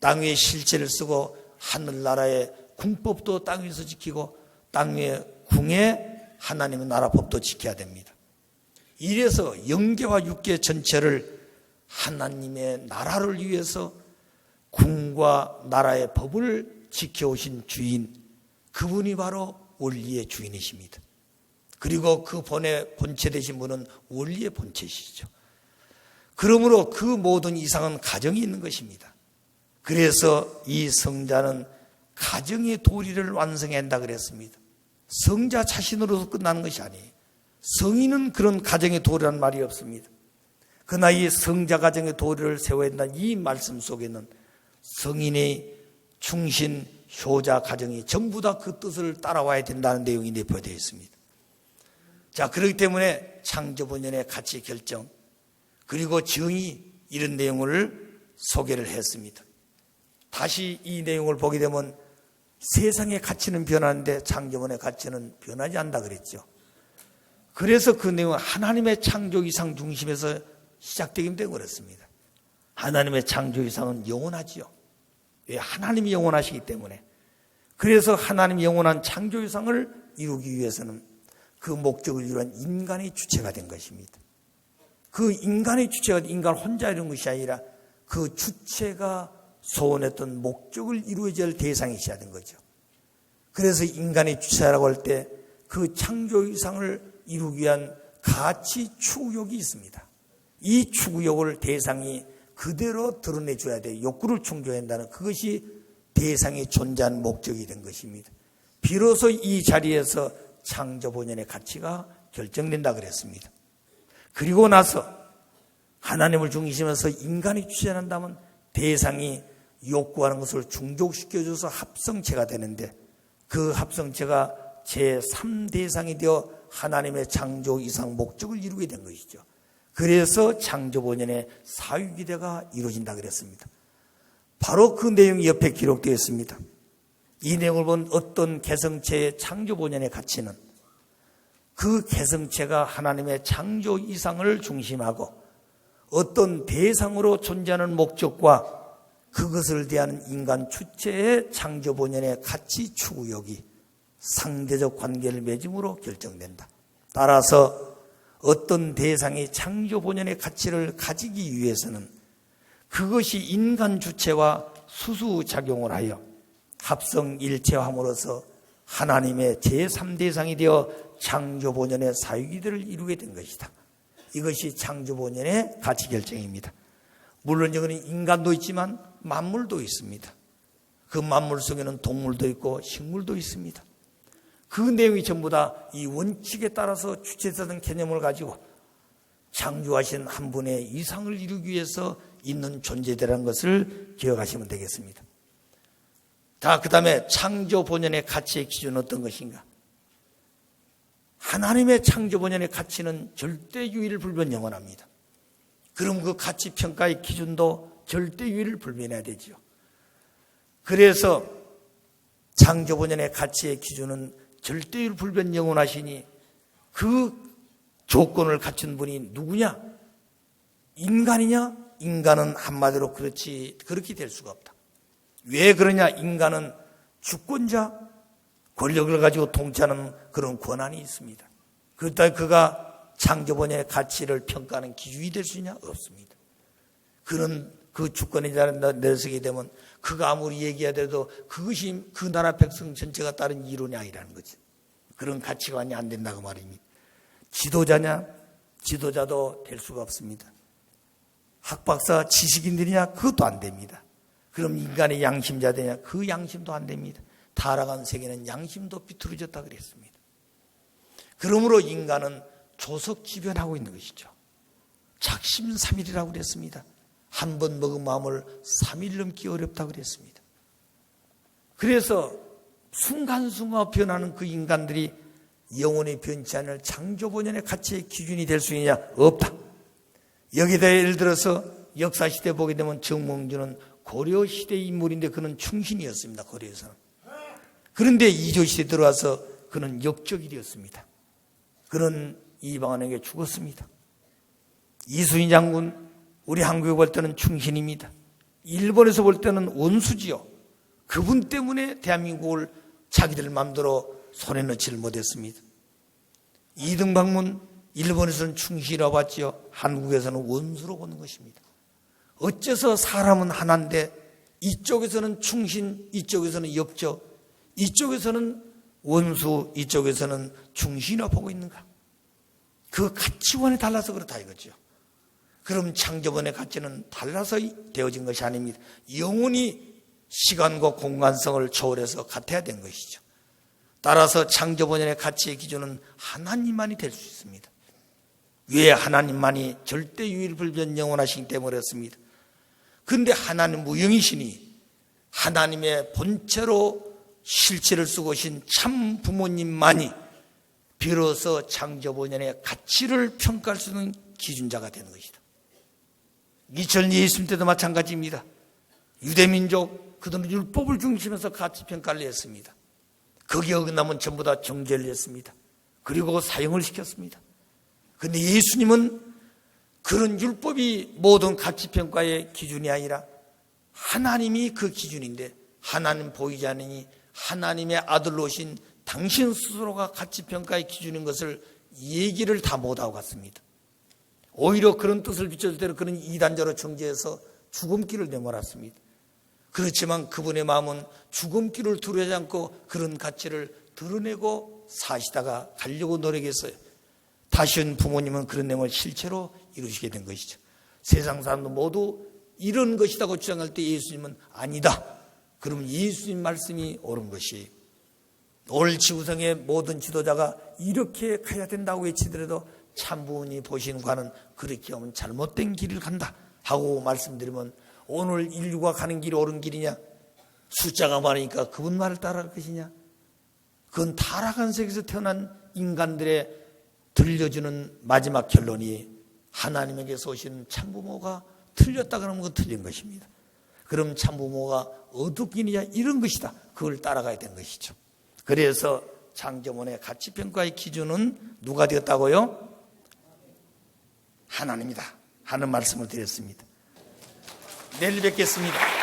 땅 위에 실체를 쓰고 하늘나라의 궁법도 땅 위에서 지키고 땅 위에 궁에 하나님의 나라 법도 지켜야 됩니다. 이래서 영계와 육계 전체를 하나님의 나라를 위해서 궁과 나라의 법을 지켜오신 주인, 그분이 바로 원리의 주인이십니다. 그리고 그 본체 되신 분은 원리의 본체시죠. 그러므로 그 모든 이상은 가정이 있는 것입니다. 그래서 이 성자는 가정의 도리를 완성해야 한다 그랬습니다. 성자 자신으로서 끝나는 것이 아니에요. 성인은 그런 가정의 도리라는 말이 없습니다. 그러나 이 성자 가정의 도리를 세워야 한다는 이 말씀 속에는 성인의 충신, 효자 가정이 전부 다 그 뜻을 따라와야 된다는 내용이 내포되어 있습니다. 자, 그렇기 때문에 창조본연의 가치 결정, 그리고 정의, 이런 내용을 소개를 했습니다. 다시 이 내용을 보게 되면 세상의 가치는 변하는데 창조본의 가치는 변하지 않는다 그랬죠. 그래서 그 내용은 하나님의 창조 이상 중심에서 시작되긴 되고 그렇습니다. 하나님의 창조 이상은 영원하지요. 왜? 하나님이 영원하시기 때문에. 그래서 하나님이 영원한 창조 이상을 이루기 위해서는 그 목적을 이루는 인간의 주체가 된 것입니다. 그 인간의 주체가 인간 혼자 이룬 것이 아니라 그 주체가 소원했던 목적을 이루어야 할 대상이 있어야 된 거죠. 그래서 인간의 주체라고 할 때 그 창조 이상을 이루기 위한 가치 추구욕이 있습니다. 이 추구욕을 대상이 그대로 드러내줘야 돼. 욕구를 충족해야 한다는 그것이 대상이 존재한 목적이 된 것입니다. 비로소 이 자리에서 창조본연의 가치가 결정된다 그랬습니다. 그리고 나서 하나님을 중심에서 인간이 주체한다면 대상이 욕구하는 것을 충족시켜줘서 합성체가 되는데 그 합성체가 제3대상이 되어 하나님의 창조 이상 목적을 이루게 된 것이죠. 그래서 창조본연의 사유기대가 이루어진다 그랬습니다. 바로 그 내용이 옆에 기록되어 있습니다. 이 내용을 본 어떤 개성체의 창조본연의 가치는 그 개성체가 하나님의 창조 이상을 중심하고 어떤 대상으로 존재하는 목적과 그것을 대하는 인간 주체의 창조본연의 가치 추구욕이 상대적 관계를 맺음으로 결정된다. 따라서 어떤 대상이 창조본연의 가치를 가지기 위해서는 그것이 인간 주체와 수수작용을 하여 합성일체함으로써 하나님의 제3대상이 되어 창조본연의 사유기들을 이루게 된 것이다. 이것이 창조본연의 가치 결정입니다. 물론 여기는 인간도 있지만 만물도 있습니다. 그 만물 속에는 동물도 있고 식물도 있습니다. 그 내용이 전부 다 이 원칙에 따라서 주체되는 개념을 가지고 창조하신 한 분의 이상을 이루기 위해서 있는 존재들이라는 것을 기억하시면 되겠습니다. 자, 그 다음에 창조본연의 가치의 기준은 어떤 것인가? 하나님의 창조본연의 가치는 절대유일 불변영원합니다. 그럼 그 가치 평가의 기준도 절대유일 불변해야 되죠. 그래서 창조본연의 가치의 기준은 절대유일 불변 영원하시니 그 조건을 갖춘 분이 누구냐? 인간이냐? 인간은 한마디로 그렇게 될 수가 없다. 왜 그러냐? 인간은 주권자, 권력을 가지고 통치하는 그런 권한이 있습니다. 그렇다고 그가 창조본연의 가치를 평가하는 기준이 될 수 있냐? 없습니다. 그런 그 주권에 내서게 되면 그가 아무리 얘기하더라도 그것이 그 나라 백성 전체가 따른 이론이 아니라는 거죠. 그런 가치관이 안 된다고 말입니다. 지도자냐? 지도자도 될 수가 없습니다. 학박사 지식인들이냐? 그것도 안 됩니다. 그럼 인간의 양심자 되냐? 그 양심도 안 됩니다. 타락한 세계는 양심도 비뚤어졌다 그랬습니다. 그러므로 인간은 조석지변하고 있는 것이죠. 작심삼일이라고 그랬습니다. 한 번 먹은 마음을 3일 넘기 어렵다고 그랬습니다. 그래서 순간순간 변하는 그 인간들이 영원히 변치 않을 창조본연의 가치의 기준이 될 수 있느냐? 없다. 여기다 예를 들어서 역사시대 보게 되면 정몽주는 고려시대의 인물인데 그는 충신이었습니다. 고려에서는. 그런데 이조시대에 들어와서 그는 역적이 되었습니다. 그는 이방원에게 죽었습니다. 이순신 장군 우리 한국에 볼 때는 충신입니다. 일본에서 볼 때는 원수지요. 그분 때문에 대한민국을 자기들 마음대로 손에 넣지를 못했습니다. 이등박문 일본에서는 충신이라고 봤지요. 한국에서는 원수로 보는 것입니다. 어째서 사람은 하나인데 이쪽에서는 충신, 이쪽에서는 역적, 이쪽에서는 원수, 이쪽에서는 충신이라 보고 있는가? 그 가치관이 달라서 그렇다 이거죠. 그럼 창조본의 가치는 달라서 되어진 것이 아닙니다. 영원히 시간과 공간성을 초월해서 같아야 된 것이죠. 따라서 창조본의 가치의 기준은 하나님만이 될 수 있습니다. 왜? 하나님만이 절대 유일불변 영원하시기 때문에 그렇습니다. 그런데 하나님 무형이시니 하나님의 본체로 실체를 쓰고 오신 참 부모님만이 비로소 창조본연의 가치를 평가할 수 있는 기준자가 되는 것이다. 이천 예수님 때도 마찬가지입니다. 유대민족 그들은 율법을 중심에서 가치평가를 했습니다. 거기에 어긋나면 전부 다 정죄를 했습니다. 그리고 사형을 시켰습니다. 그런데 예수님은 그런 율법이 모든 가치평가의 기준이 아니라 하나님이 그 기준인데, 하나님 보이지 않으니 하나님의 아들로 오신 당신 스스로가 가치평가의 기준인 것을 얘기를 다 못하고 갔습니다. 오히려 그런 뜻을 비춰줄 때는 그런 이단자로 정죄해서 죽음길을 내몰았습니다. 그렇지만 그분의 마음은 죽음길을 두려워하지 않고 그런 가치를 드러내고 사시다가 가려고 노력했어요. 다시 온 부모님은 그런 내용을 실체로 이루시게 된 것이죠. 세상 사람도 모두 이런 것이라고 주장할 때 예수님은 아니다. 그러면 예수님 말씀이 옳은 것이, 오늘 지구상의 모든 지도자가 이렇게 가야 된다고 외치더라도 참부모님이 보시는 과는 그렇게 하면 잘못된 길을 간다 하고 말씀드리면, 오늘 인류가 가는 길이 옳은 길이냐? 숫자가 많으니까 그분 말을 따라할 것이냐? 그건 타락한 세계에서 태어난 인간들의 들려주는 마지막 결론이 하나님에게서 오신 참부모가 틀렸다 그러면 그건 틀린 것입니다. 그럼 참부모가 어떻게냐 이런 것이다. 그걸 따라가야 되는 것이죠. 그래서 창조문의 가치평가의 기준은 누가 되었다고요? 하나님이다 하는 말씀을 드렸습니다. 내일 뵙겠습니다.